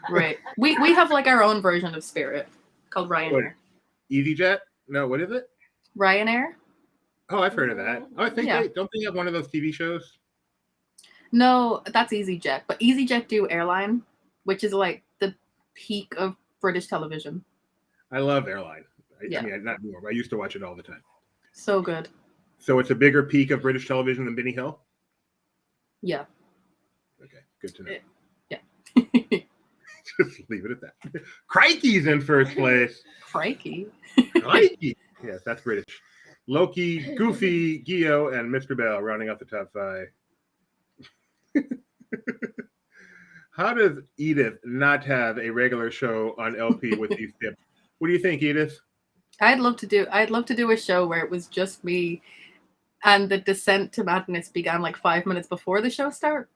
Right. We have like our own version of Spirit called Ryanair. EasyJet? No, what is it? Ryanair? Oh, I've heard of that. Oh, I think Yeah. don't they have one of those TV shows? No, that's EasyJet. But EasyJet do airline, which is like the peak of British television. I love airline. Yeah. I mean, not anymore, but I used to watch it all the time. So good. So it's a bigger peak of British television than Benny Hill? Yeah. Okay, good to know. Yeah. Just leave it at that. Crikey's in first place. Crikey. Crikey. Yes, that's British. Loki, Goofy, Gio, and Mr. Bell rounding out the top 5. How does Edith not have a regular show on LP with these tips? What do you think, Edith? I'd love to do a show where it was just me, and the descent to madness began like 5 minutes before the show start,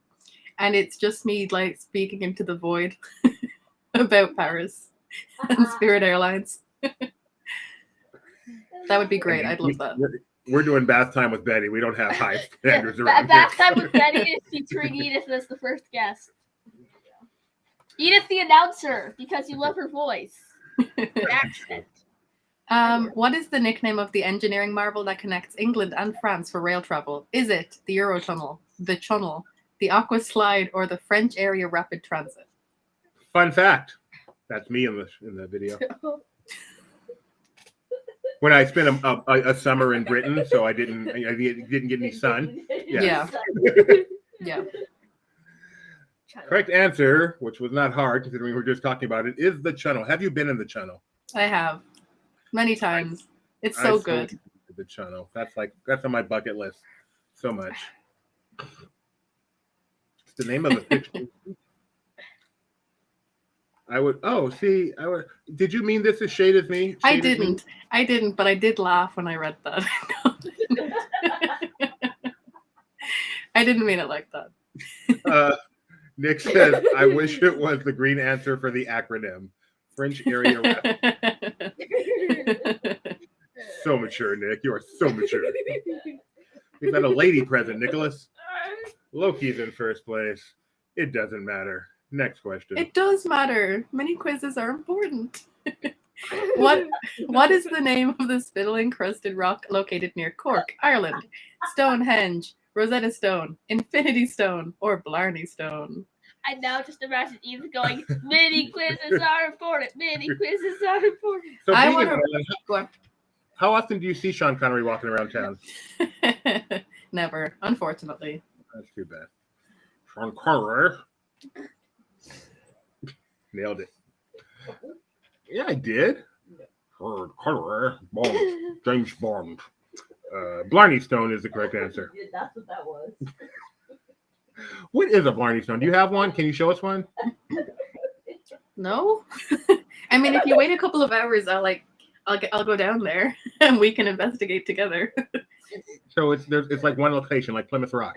and it's just me like speaking into the void about Paris and Spirit Airlines. That would be great. I'd love that. We're doing bath time with Betty. We don't have high standards around Bath here. time with Betty is featuring Edith as the first guest. Edith the announcer, because you love her voice. Accent. What is the nickname of the engineering marvel that connects England and France for rail travel? Is it the Eurotunnel, the Channel, the Aqua Slide, or the French Area Rapid Transit? Fun fact. That's me in the video. When I spent a summer in Britain, so I didn't get any sun. Yeah. Yeah. Correct answer, which was not hard considering we were just talking about it, is the Channel. Have you been in the Channel? I have. Many times. It's so good. The Channel. That's on my bucket list. So much. It's the name of the picture. Did you mean this as shade as me? I didn't, but I did laugh when I read that. I didn't mean it like that. Nick says, I wish it was the green answer for the acronym. French Area Rapid. So mature, Nick. You are so mature. We've got a lady present, Nicholas. Loki's in first place. It doesn't matter. Next question. It does matter. Many quizzes are important. What is the name of the spittle-encrusted rock located near Cork, Ireland? Stonehenge, Rosetta Stone, Infinity Stone, or Blarney Stone? I now just imagine Edith going, many quizzes are important. Many quizzes are important. So I being wanna- in Ireland, how often do you see Sean Connery walking around town? Never, unfortunately. That's too bad. Sean Connery. Nailed it. Yeah, I did. Connery. Bond. James Bond. Blarney Stone is the correct answer. Yeah, that's what that was. What is a Blarney Stone? Do you have one? Can you show us one? No? I mean, if you wait a couple of hours, I'll go down there and we can investigate together. So it's like one location, like Plymouth Rock.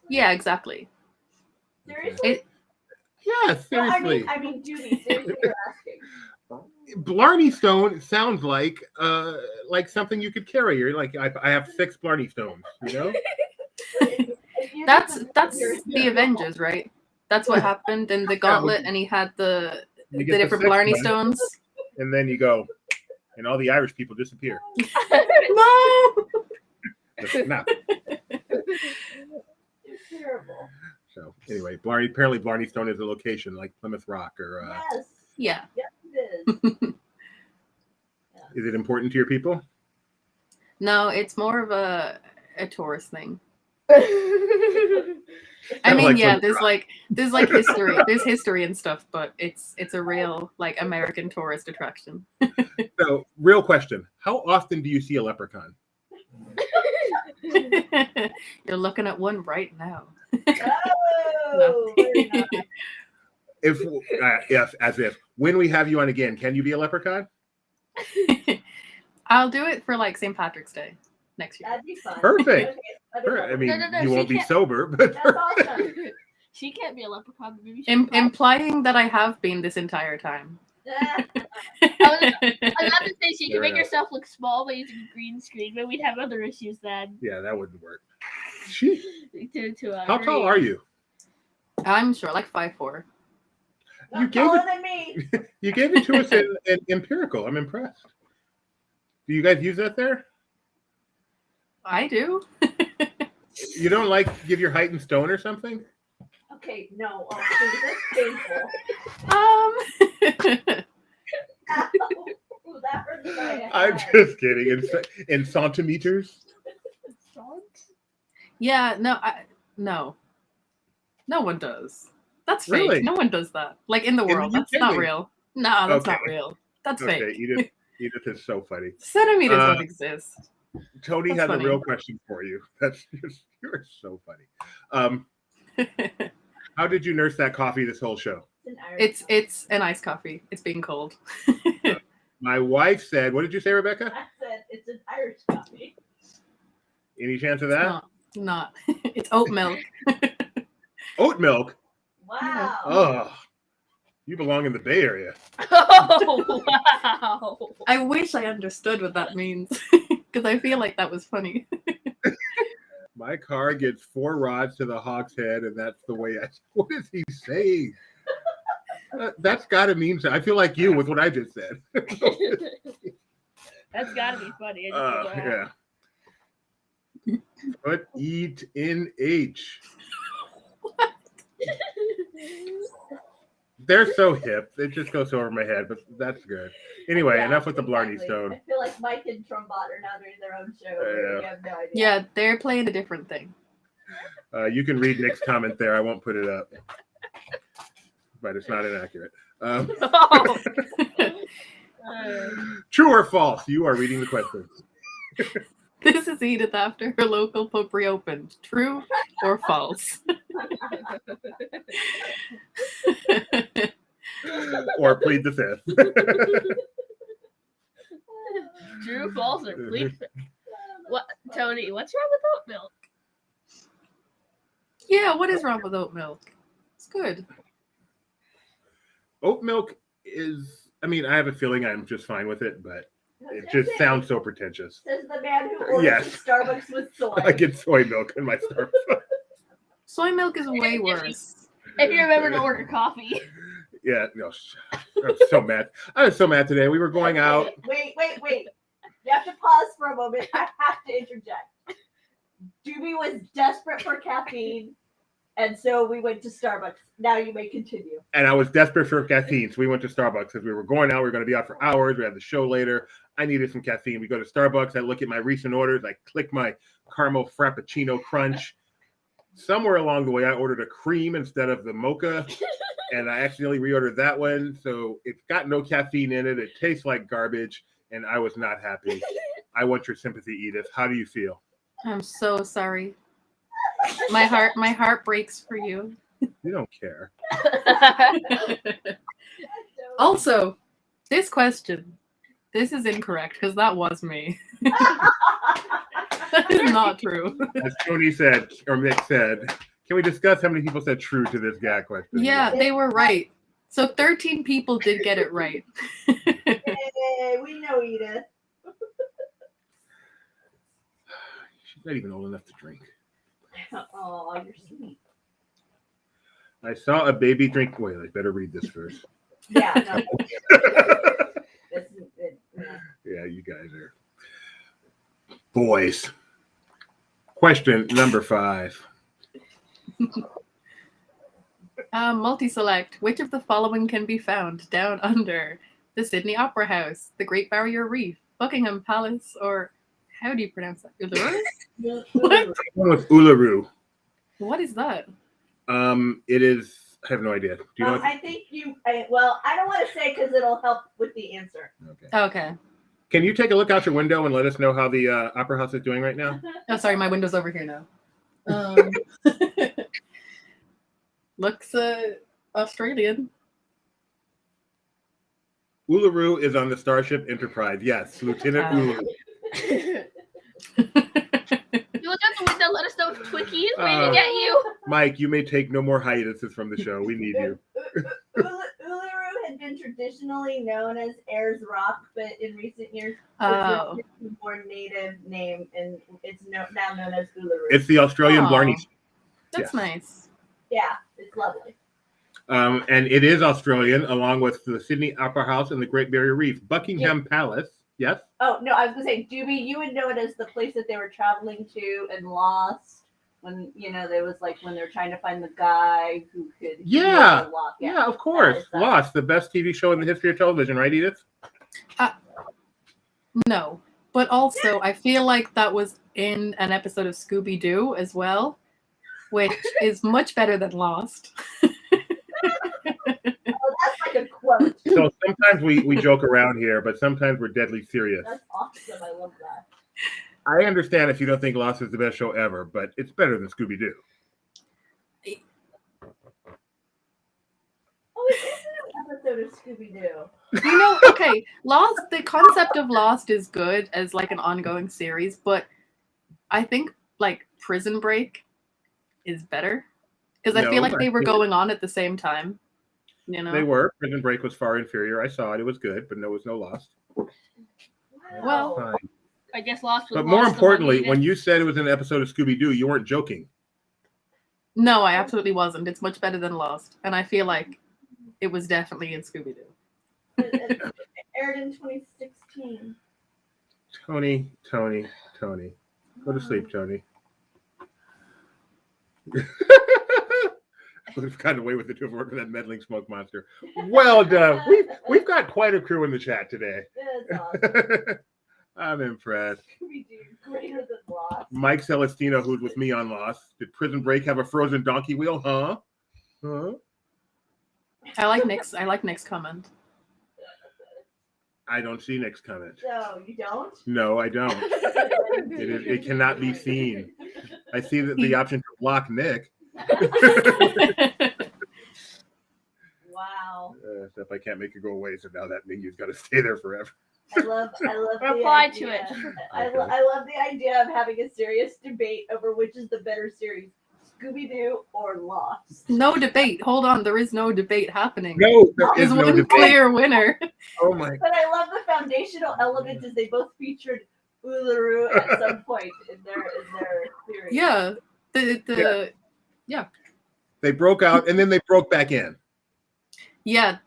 Yeah, exactly. Seriously? Yeah, No, seriously. I mean, Judy, seriously, you're asking. Blarney Stone sounds like something you could carry. You're like, I have 6 Blarney Stones, you know? That's the Avengers, right? That's what happened in the Gauntlet, and he had the You get different 6 Blarney ones, Stones. and then you go, and all the Irish people disappear. No! Snap. It's terrible. So anyway, apparently Blarney Stone is a location like Plymouth Rock or. Yes. Yeah. Yes, it is. Is it important to your people? No, it's more of a tourist thing. I Kinda mean, like yeah, Plymouth there's like history. There's history and stuff, but it's a real like American tourist attraction. So, real question: how often do you see a leprechaun? You're looking at one right now. Oh, very nice. If when we have you on again, can you be a leprechaun? I'll do it for like St. Patrick's Day next year. That'd be fun. Perfect. Okay, that'd be I mean, No, you she won't be can't- sober, but That's awesome. She can't be a leprechaun. But maybe she Implying that I have been this entire time. I was about to say she Fair can make enough. herself look small by using a green screen, but we'd have other issues then. yeah, that wouldn't work. She, how How tall are you? I'm sure, like 5'4". You Not gave taller it- than me. You gave it to us in empirical. I'm impressed. Do you guys use that there? I do. You don't like give your height in stone or something? Okay, no. Oh, that's painful. Um, Ow, that hurts my I'm just kidding. In centimeters? Yeah, no. No one does. That's fake. Really? No one does that. Like in the In the world. That's UK? not real. No, that's not Okay. real. That's Okay, fake. Edith is so funny. Centimeters don't exist. Tony That's has funny. a real question for you. You're so funny. How did you nurse that coffee this whole show? It's an iced coffee. It's being cold. My wife said, what did you say, Rebecca? I said it's an Irish coffee. Any chance of that? Not. It's oat milk. Oat milk? Wow. Oh, you belong in the Bay Area. Oh, wow. I wish I understood what that means because I feel like that was funny. My car gets 4 rods to the hogshead, and that's the way I. What is he saying? That's got to mean. I feel like you with what I just said. That's gotta be funny. I just Yeah. Put eat in H. They're so hip. It just goes over my head, but that's good. Anyway, Yeah, enough with the Blarney exactly. Stone. I feel like Mike and Trombot are now doing their own show. We have no idea. Yeah, they're playing a different thing. You can read Nick's comment there. I won't put it up, but it's not inaccurate. Oh. True or false? You are reading the questions. This is Edith after her local pub reopened. True or false? Or plead the fifth. True, false, or please. What, Tony? What's wrong with oat milk? Yeah, what is wrong with oat milk? It's good. Oat milk is. I mean, I have a feeling I'm just fine with it, but it just sounds so pretentious. Says the man who orders Yes. Starbucks with soy. I get soy milk in my Starbucks. Soy milk is way worse. If you remember to order coffee. Yeah, no, I'm so mad. I was so mad today. We were going out. Wait. You have to pause for a moment. I have to interject. Doobie was desperate for caffeine, and so we went to Starbucks. Now you may continue. And I was desperate for caffeine, so we went to Starbucks because we were going out. We were going to be out for hours. We had the show later. I needed some caffeine. We go to Starbucks. I look at my recent orders. I click my caramel frappuccino crunch. Somewhere along the way, I ordered a cream instead of the mocha, and I accidentally reordered that one. So it's got no caffeine in it. It tastes like garbage, and I was not happy. I want your sympathy, Edith. How do you feel? I'm so sorry. My heart breaks for you. You don't care. Also, this question, this is incorrect because that was me. That is not true. As Tony said, or Mick said, can we discuss how many people said true to this gag question? Yeah, they were right. So 13 people did get it right. Hey, we know Edith. She's not even old enough to drink. Oh, you're sweet. I saw a baby drink. Wait, I better read this first. Yeah, no. This is it. Yeah, you guys are boys. Question number 5. Multi-select. Which of the following can be found down under the Sydney Opera House, the Great Barrier Reef, Buckingham Palace, or how do you pronounce that? Uluru? What? One with Uluru. What is that? It is. I have no idea. Do you know? I think I don't want to say because it'll help with the answer. Okay. Okay. Can you take a look out your window and let us know how the opera house is doing right now? Oh, sorry, my window's over here now. Looks Australian. Uluru is on the Starship Enterprise. Yes, Lieutenant Uluru. You look out the window, let us know if Twinkie is waving at you. Mike, you may take no more hiatuses from the show. We need you. Uluru had been traditionally known as Ayers Rock, but in recent years, Oh. it's a more native name, and it's now known as Uluru. It's the Australian Aw. Blarney. That's nice. Yeah, it's lovely. And it is Australian, along with the Sydney Opera House and the Great Barrier Reef. Buckingham Palace. Yes? Oh, no, I was going to say, Doobie, you would know it as the place that they were traveling to and lost when, there was like when they were trying to find the guy who could Yeah. heal the lock. Yeah, of course. That is that. Lost, the best TV show in the history of television, right, Edith? No. But also, I feel like that was in an episode of Scooby-Doo as well, which is much better than Lost. Oh, that's like a quote. So sometimes we joke around here, but sometimes we're deadly serious. That's awesome. I love that. I understand if you don't think Lost is the best show ever, but it's better than Scooby-Doo. Oh, it is an episode of Scooby-Doo. You know, okay, Lost, the concept of Lost is good as like an ongoing series, but I think like Prison Break is better because I feel like they were going on at the same time. You know, They were. Prison Break was far inferior. I saw it. It was good, but there was no Lost. Well, Fine. I guess Lost was. But more Lost importantly, the when you said it was an episode of Scooby-Doo, you weren't joking. no, I absolutely wasn't. It's much better than Lost, and I feel like it was definitely in Scooby-Doo. It aired in 2016. Tony. Go to sleep, Tony. We've gotten away with it to have worked with that meddling smoke monster. Well done. We've got quite a crew in the chat today. That's awesome. I'm impressed. Scooby-Doo, greater than Lost. Mike Celestino, who's with me on Lost. Did Prison Break have a frozen donkey wheel? Huh? I like Nick's comment. I don't see Nick's comment. No, you don't? No, I don't. It cannot be seen. I see that the option to block Nick. Wow. Except I can't make it go away, so now that menu's got to stay there forever. I love Reply the to idea. it. I love the idea of having a serious debate over which is the better series, Scooby-Doo or Lost. No debate. Hold on, there is no debate happening. No, there There's is no one debate. clear winner. Oh my! But I love the foundational element is they both featured Uluru at some point in their theory. Yeah. They broke out and then they broke back in. Yeah.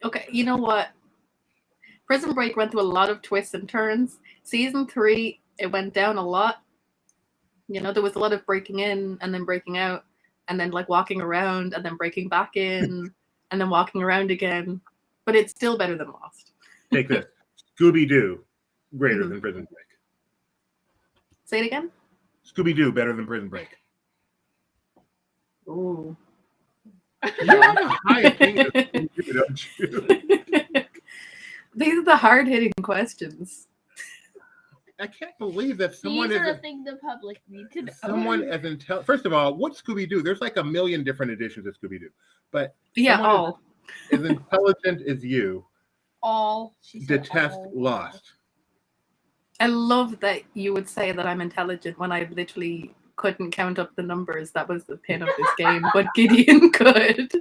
Okay, you know what? Prison Break went through a lot of twists and turns. Season 3, it went down a lot. You know, there was a lot of breaking in and then breaking out and then like walking around and then breaking back in and then walking around again. But it's still better than Lost. Take this. Scooby-Doo, greater than Prison Break. Say it again? Scooby-Doo, better than Prison Break. Ooh. You have a high opinion of Scooby-Doo, don't you? These are the hard-hitting questions. I can't believe that someone These are is the things the public need to know. someone as intelligent. First of all, what's Scooby-Doo? There's like a million different editions of Scooby-Doo, but Yeah, someone all. as intelligent as you All. She said detest all. Lost. I love that you would say that I'm intelligent when I literally couldn't count up the numbers. That was the pin of this game, but Gideon could.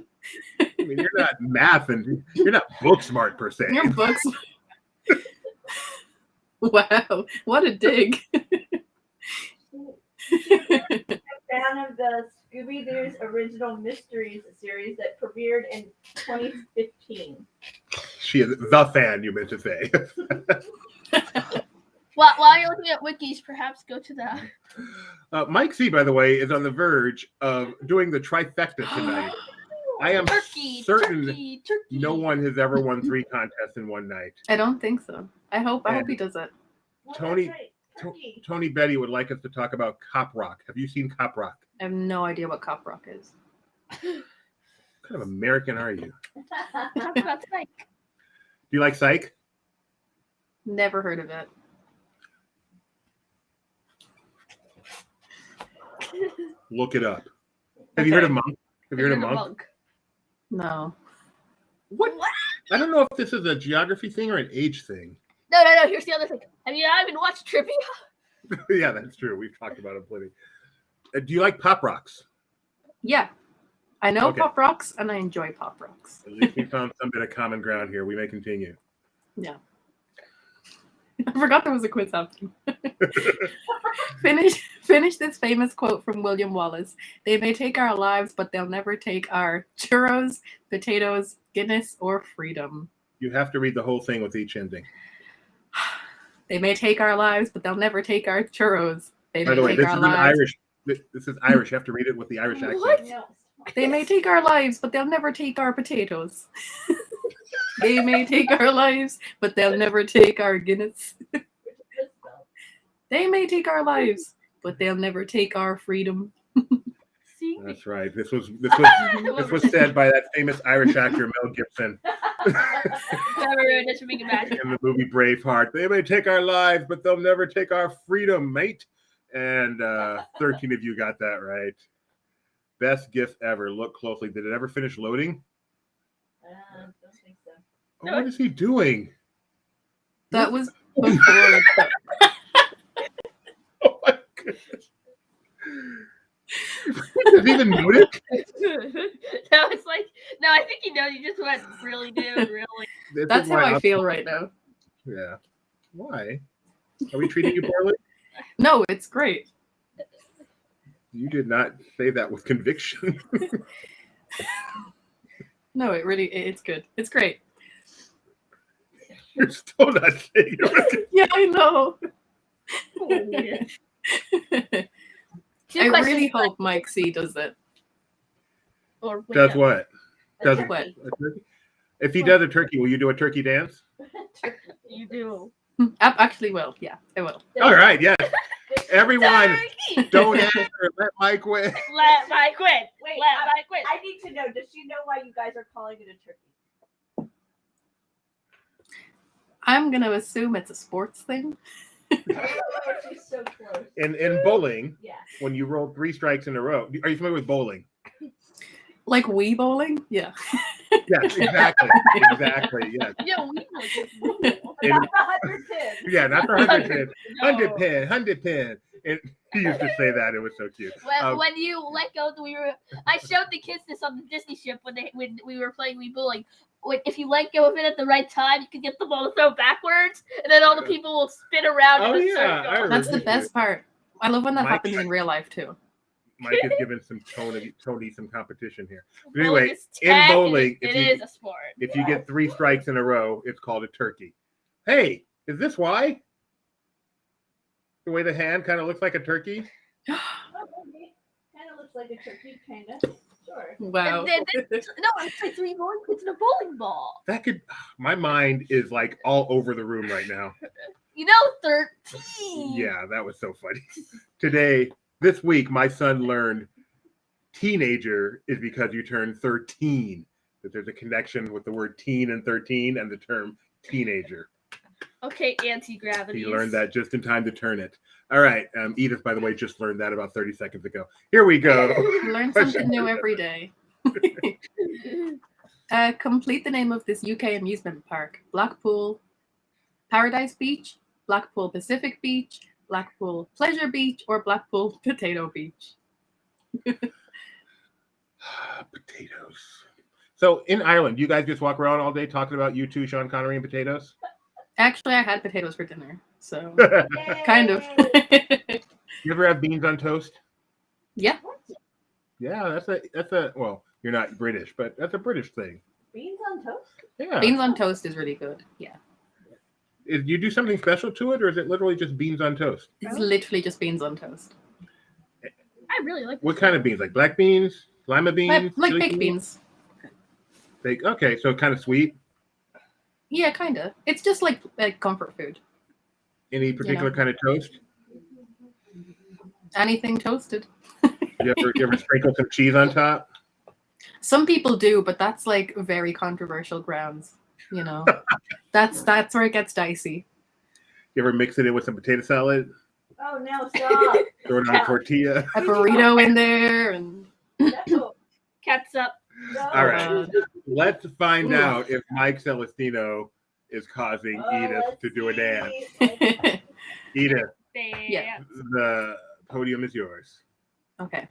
I mean, you're not math and you're not book smart per se. Your books. Wow, what a dig. Fan of the Scooby-Doo's Original Mysteries series that premiered in 2015. She is the fan, you meant to say. While you're looking at wikis, perhaps go to that. Mike C, by the way, is on the verge of doing the trifecta tonight. I am certain turkey. no one has ever won 3 contests in one night. I don't think so. I hope he does it. Well, Tony- that's right, turkey. Tony Betty would like us to talk about Cop Rock. Have you seen Cop Rock? I have no idea what Cop Rock is. What kind of American are you? Talk about tonight. Do you like Psych? Never heard of it. Look it up. Have you heard of Monk? Have you heard of You're the Monk? No. What? I don't know if this is a geography thing or an age thing. No. Here's the other thing. Have you not even watched trivia? Yeah, that's true. We've talked about it plenty. Do you like Pop Rocks? Yeah. I know Okay. Pop Rocks and I enjoy Pop Rocks. At least we found some bit of common ground here. We may continue. Yeah. I forgot there was a quiz happening. Finish this famous quote from William Wallace. They may take our lives, but they'll never take our churros, potatoes, Guinness, or freedom. You have to read the whole thing with each ending. They may take our lives, but they'll never take our churros. They By may the way, take this our is lives. Irish. This is Irish. You have to read it with the Irish accent. What? No. They may take our lives, but they'll never take our potatoes. They may take our lives, but they'll never take our Guinness. They may take our lives, but they'll never take our freedom. See? That's right. This was said by that famous Irish actor Mel Gibson This would be imagine. in the movie Braveheart. They may take our lives, but they'll never take our freedom, mate. And 13 of you got that right. Best gift ever. Look closely. Did it ever finish loading? Don't think so. Oh, what is he doing? That was before. Oh my goodness. Does he even notice? No, it's like I think you just went really dude, really. That's how I feel right now. Yeah. Why? Are we treating you poorly? No, it's great. You did not say that with conviction. No, it's good. It's great. You're still not saying it. Yeah, I know. Oh, yeah. I really hope Mike C does it. Or Does what? Does What? a turkey? If he does a turkey, will you do a turkey dance? You do. Actually, will. Yeah, I will. All right, yes. Everyone, Turkey! don't answer. Let Mike win. Let Mike win. Wait, Let Mike win. I need to know. Does she know why you guys are calling it a turkey? I'm gonna assume it's a sports thing. She's so close. In bowling, Yeah. when you roll 3 strikes in a row, are you familiar with bowling? Like Wii bowling? Yeah. Yes, exactly. Exactly, yes. Yeah, we know. Not the 100 pins. Yeah, not the 100 pin. No. 100 pin. He used to say that. It was so cute. When you let go, I showed the kids this on the Disney ship when we were playing Wii Bowling. If you let go of it at the right time, you can get the ball to throw backwards, and then all the people will spin around in a Yeah, I circle. remember. That's the best part. I love when that Mike- happens in real life too. Mike is giving Tony some competition here. But Bowling anyway, is in tech, and bowling, it is a sport. if you get 3 strikes in a row, it's called a turkey. Hey, is this why? The way the hand kind of looks like a turkey? Kind of looks like a turkey, kind of. Sure. Wow. And then, it's like 3 bowling pins and a bowling ball. That could. My mind is like all over the room right now. 13. Yeah, that was so funny. This week, my son learned teenager is because you turn 13. That there's a connection with the word teen and 13 and the term teenager. Okay, anti-gravity. He learned that just in time to turn it. All right. Edith, by the way, just learned that about 30 seconds ago. Here we go. Learn something new every day. Complete the name of this UK amusement park. Blackpool Paradise Beach, Blackpool Pacific Beach, Blackpool Pleasure Beach, or Blackpool Potato Beach. Potatoes. So in Ireland, you guys just walk around all day talking about you two, Sean Connery, and potatoes? Actually, I had potatoes for dinner, so kind of. You ever have beans on toast? Yeah. Yeah, that's a well, you're not British, but that's a British thing. Beans on toast? Yeah. Beans on toast is really good. Yeah. Do you do something special to it, or is it literally just beans on toast? It's literally just beans on toast. I really like What kind of beans? Like black beans, lima beans, Like chili baked beans. Okay, so kind of sweet. Yeah, kind of. It's just like comfort food. Any particular kind of toast? Anything toasted. You ever sprinkle some cheese on top? Some people do, but that's like very controversial grounds. You know, that's where it gets dicey. You ever mix it in with some potato salad? Oh, no, stop. Throw it on a tortilla? A burrito in there, and No. ketchup. No. All right. Let's find Ooh. out if Mike Celestino is causing Edith let's to do a dance. see. Edith, Yeah. the podium is yours. Okay.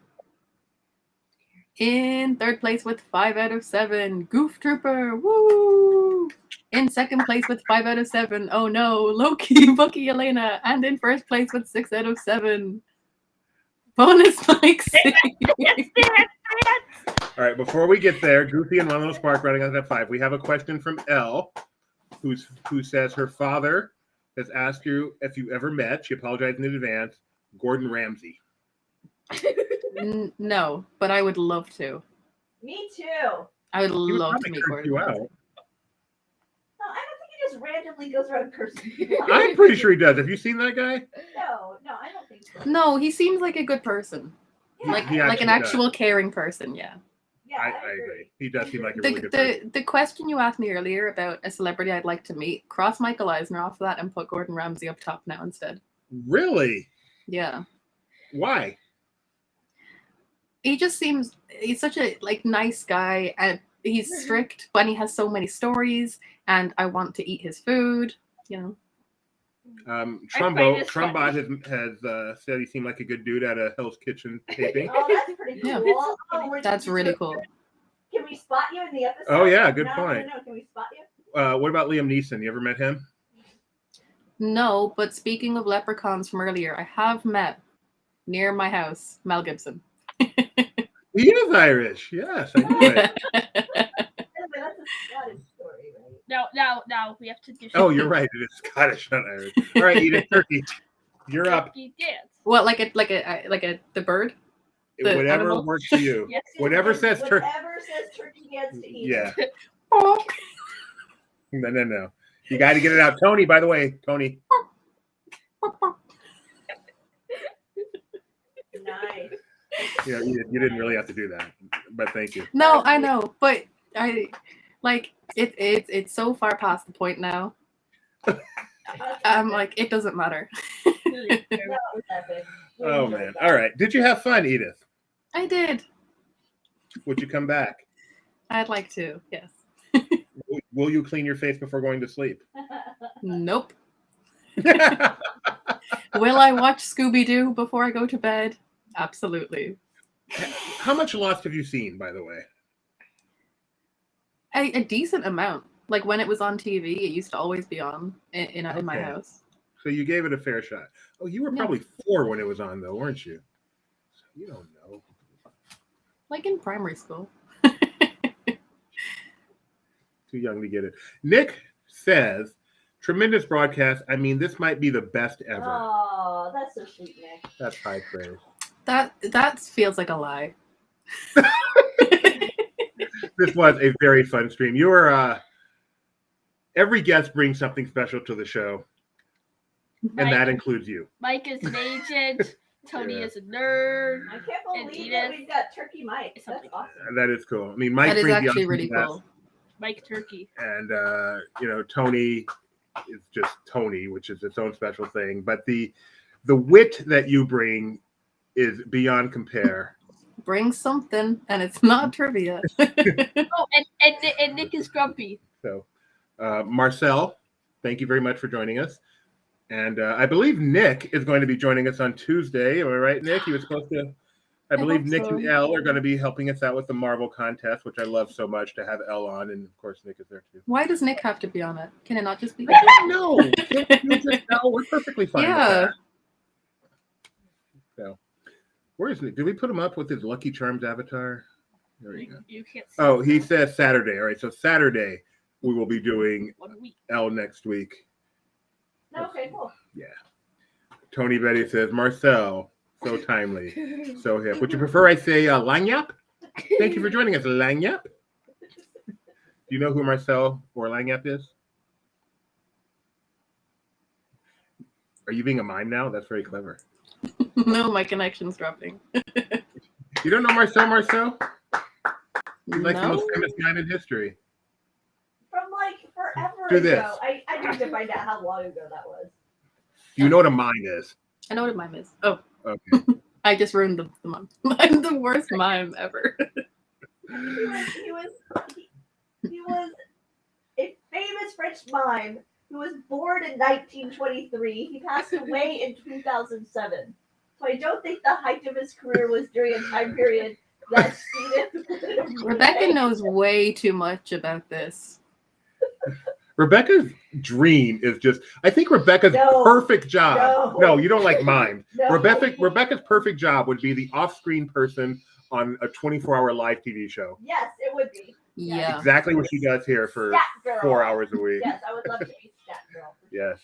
In third place with 5 out of 7, Goof Trooper. Woo! In second place with 5 out of 7, oh no, Loki, Bucky, Elena. And in first place with 6 out of 7, Bonus Mike C. All right, before we get there, Goofy and Ronald Spark running on that 5. We have a question from Elle, who says her father has asked you if you ever met, she apologized in advance, Gordon Ramsay. No, but I would love to. Me too. I would He would love to probably meet curse you Gordon. out. No, I don't think he just randomly goes around cursing people out. I'm pretty sure he does. Have you seen that guy? No, No, he seems like a good person. Yeah, Like He an actually actual caring person, yeah. yeah, I agree. He does seem like a really good person. The question you asked me earlier about a celebrity I'd like to meet, cross Michael Eisner off that and put Gordon Ramsay up top now instead. Really? Yeah. Why? He just seems he's such a like nice guy and he's strict, but he has so many stories and I want to eat his food, you know. Trumbo has said he seemed like a good dude at a Hell's Kitchen taping. Oh, that's pretty cool. Yeah. Oh, That's really cool. Can we spot you in the episode? Oh, yeah, good point. No. Can we spot you? What about Liam Neeson? You ever met him? No, but speaking of leprechauns from earlier, I have met near my house Mel Gibson. He is Irish. Yes, I knew it. Anyway, that's a Scottish story, right? Now we have to do. Oh, you're right. It is Scottish, not Irish. All right, Edith, turkey. You're up. Turkey dance. What, like the bird? The Whatever animal? works for you. Yes. Whatever says turkey. Whatever says turkey dance to eat. Yeah. Oh. No. You got to get it out. Tony, by the way, Tony. Nice. You know, you didn't really have to do that, but thank you. No, I know, but I like it's so far past the point now. I'm like, it doesn't matter. That was epic. Oh man! All right. Did you have fun, Edith? I did. Would you come back? I'd like to, yes. Will you clean your face before going to sleep? Nope. Will I watch Scooby-Doo before I go to bed? Absolutely. How much Lost have you seen, by the way? A decent amount. Like when it was on TV, it used to always be on in my Okay. house. So you gave it a fair shot. Oh, you were Yeah. probably 4 when it was on, though, weren't you? So you don't know. Like in primary school. Too young to get it. Nick says, tremendous broadcast. I mean, this might be the best ever. Oh, that's so sweet, Nick. That's high praise. That feels like a lie. This was a very fun stream. You were every guest brings something special to the show, and that includes you. Mike is an agent. Tony Yeah. is a nerd. I can't And believe that Edith. we've got Turkey Mike. That's Something. awesome. That is cool. I mean, Mike That is brings the actually awesome really guests, cool. Mike Turkey. and Tony is just Tony, which is its own special thing. But the wit that you bring is beyond compare. Bring something, and it's not trivia. Oh, and Nick is grumpy. So, Marcel, thank you very much for joining us. And I believe Nick is going to be joining us on Tuesday. Am I right, Nick? He was supposed to. I believe hope Nick so. and Elle are going to be helping us out with the Marvel contest, which I love so much to have Elle on, and of course Nick is there too. Why does Nick have to be on it? Can it not just be? No, we're perfectly fine. Yeah. With that. So, where is Nick? Did we put him up with his Lucky Charms avatar? There you go. You can't see Oh, he says Saturday. All right, so Saturday we will be doing 1 week. Elle next week. Okay, cool. Yeah. Tony Betty says Marcel, so timely, so hip. Would you prefer I say Lanyap? Thank you for joining us, Lanyap. Do you know who Marcel or Lanyap is? Are you being a mime now? That's very clever. No, my connection's dropping. You don't know Marcel? He's like the No? most famous man in history. From like forever Do ago. this. I need to find out how long ago that was. Do you know what a mime is? I know what a mime is. Oh, Okay. I just ruined the mime. I'm the worst mime ever. He was a famous French mime who was born in 1923. He passed away in 2007. So I don't think the height of his career was during a time period that Edith would have Rebecca lived. knows way too much about this. Rebecca's dream is just, I think Rebecca's No. perfect job. No. No, you don't like mime. No. Rebecca's perfect job would be the off-screen person on a 24-hour live TV show. Yes, it would be. Yeah. Exactly what she does here for Stat girl. 4 hours a week. Yes, I would love to be Stat Girl. Yes.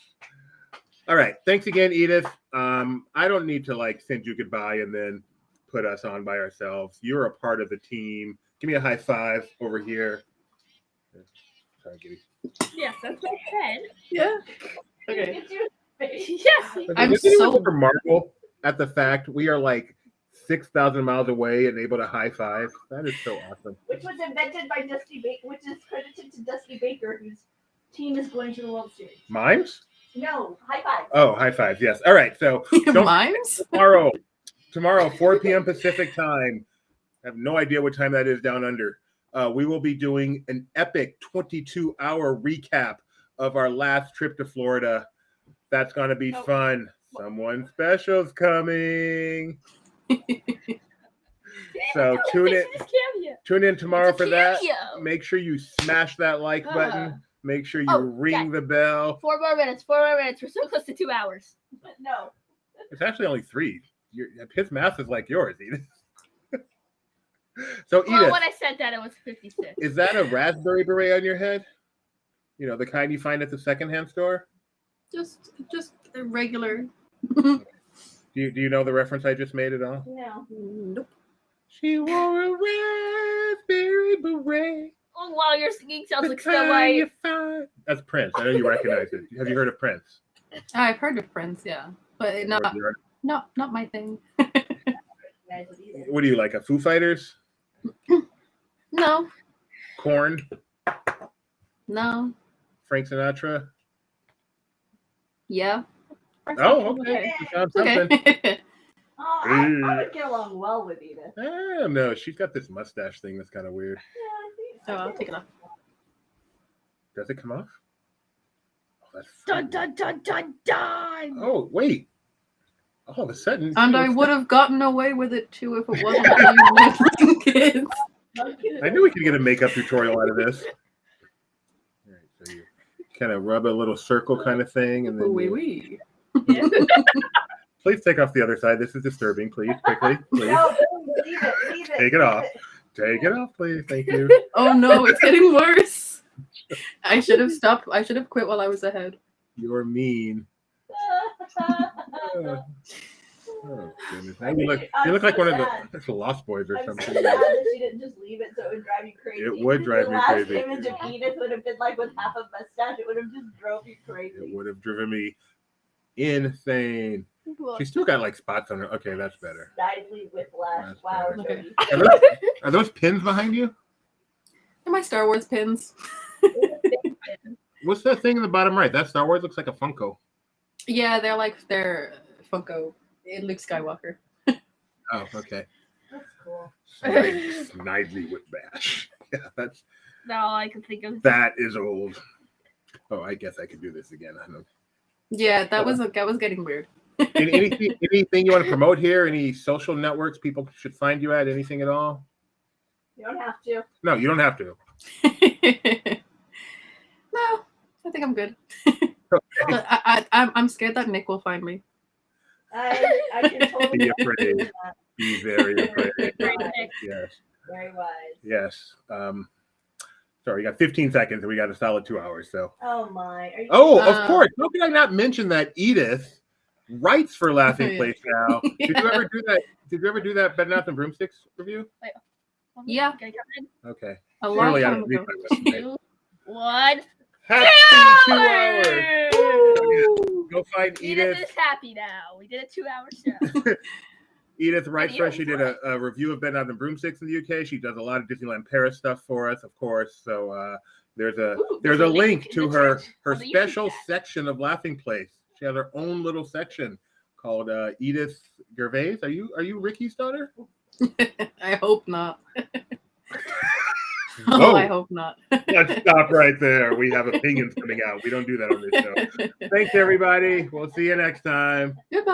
All right. Thanks again, Edith. I don't need to send you goodbye and then put us on by ourselves. You're a part of the team. Give me a high five over here. Sorry, Giddy. Yes, that's what I Yeah. Okay. Okay. said. Yes. I'm Does anyone so- for Marvel at the fact we are like 6,000 miles away and able to high five. That is so awesome. Which was invented by Dusty Baker, which is credited to Dusty Baker, whose team is going to the World Series. Mimes? No, high five. Oh, high fives. Yes. All right. So Mimes? tomorrow, 4 p.m. Pacific time. I have no idea what time that is down under. We will be doing an epic 22-hour recap of our last trip to Florida. That's going to be fun. Someone special's coming. So tune in tomorrow for that. Make sure you smash that like button. Make sure you ring the bell. 4 more minutes. 4 more minutes. We're so close to 2 hours. No. It's actually only 3. His math is like yours, Edith. So Edith, Well, when I said that, it was 56. is that a raspberry beret on your head? You know, the kind you find at the secondhand store? Just a regular. Do you know the reference I just made at all? No. Nope. She wore a raspberry beret. Oh, wow, your singing sounds like The Snow kind White. you find- That's Prince. I know you recognize it. Have you heard of Prince? I've heard of Prince, yeah, but not my thing. What do you like? A Foo Fighters? No, Korn? no, Frank Sinatra? yeah. Oh, okay. You found something. Okay. Oh, I would get along well with Edith. I don't know. She's got this mustache thing that's kind of weird. Oh, I'll take it off. Does it come off? Oh, that's Dun, dun, dun, dun, dun. Oh, wait. All of a sudden. And I would have gotten away with it too if it wasn't for you kids. I knew we could get a makeup tutorial out of this. All right, so you kind of rub a little circle kind of thing. And then Wee. Please take off the other side. This is disturbing. Please, quickly. Please. No, leave it. Take it off. Take it off, please. Thank you. Oh no, it's getting worse. I should have stopped. I should have quit while I was ahead. You're mean. Oh, goodness. Now you look like one of the Lost Boys or I'm something. so sad that she didn't just leave it, so it would drive you crazy. It would drive the me last crazy. image of Edith would have been like with half a mustache. It would have just drove you It crazy. would have driven me insane. She's still got like spots on her. Okay, that's better. Lively whiplash. That's Wow, better. Jody. Are those pins behind you? And my Star Wars pins. What's that thing in the bottom right? That Star Wars looks like a Funko. Yeah, they're Funko. Luke Skywalker. Oh, okay. That's cool. Snidely whiplash. Yeah, that's Now all I can think of. that is old. Oh, I guess I could do this again. I don't know. Yeah, that was getting weird. Anything you want to promote here? Any social networks people should find you at? Anything at all? You don't have to. No, you don't have to. No, I think I'm good. Okay. I'm scared that Nick will find me. I can totally Be afraid. Be very afraid. Yes. Very wise. Yes. Sorry, you got 15 seconds and we got a solid 2 hours. So. Oh my. Are you Oh, of course. How can I not mention that Edith writes for Laughing Place now? Did you ever do that? Did you ever do that Bed Bath and Broomsticks review? Yeah. Okay. A long Clearly, I time don't read ago. my resume. 2, 1. Happy 2 hours. Woo! Go find Edith Edith. is happy now. We did a 2-hour show. Edith writes for us. She did Right. a review of Bed Bath and Broomsticks in the UK. She does a lot of Disneyland Paris stuff for us, of course. So there's a link to in the her chat her on the YouTube special chat. section of Laughing Place. She has her own little section called Edith Gervais. Are you Ricky's daughter? I hope not. Whoa. I hope not. Let's stop right there. We have opinions coming out. We don't do that on this show. Thanks, everybody. We'll see you next time. Goodbye.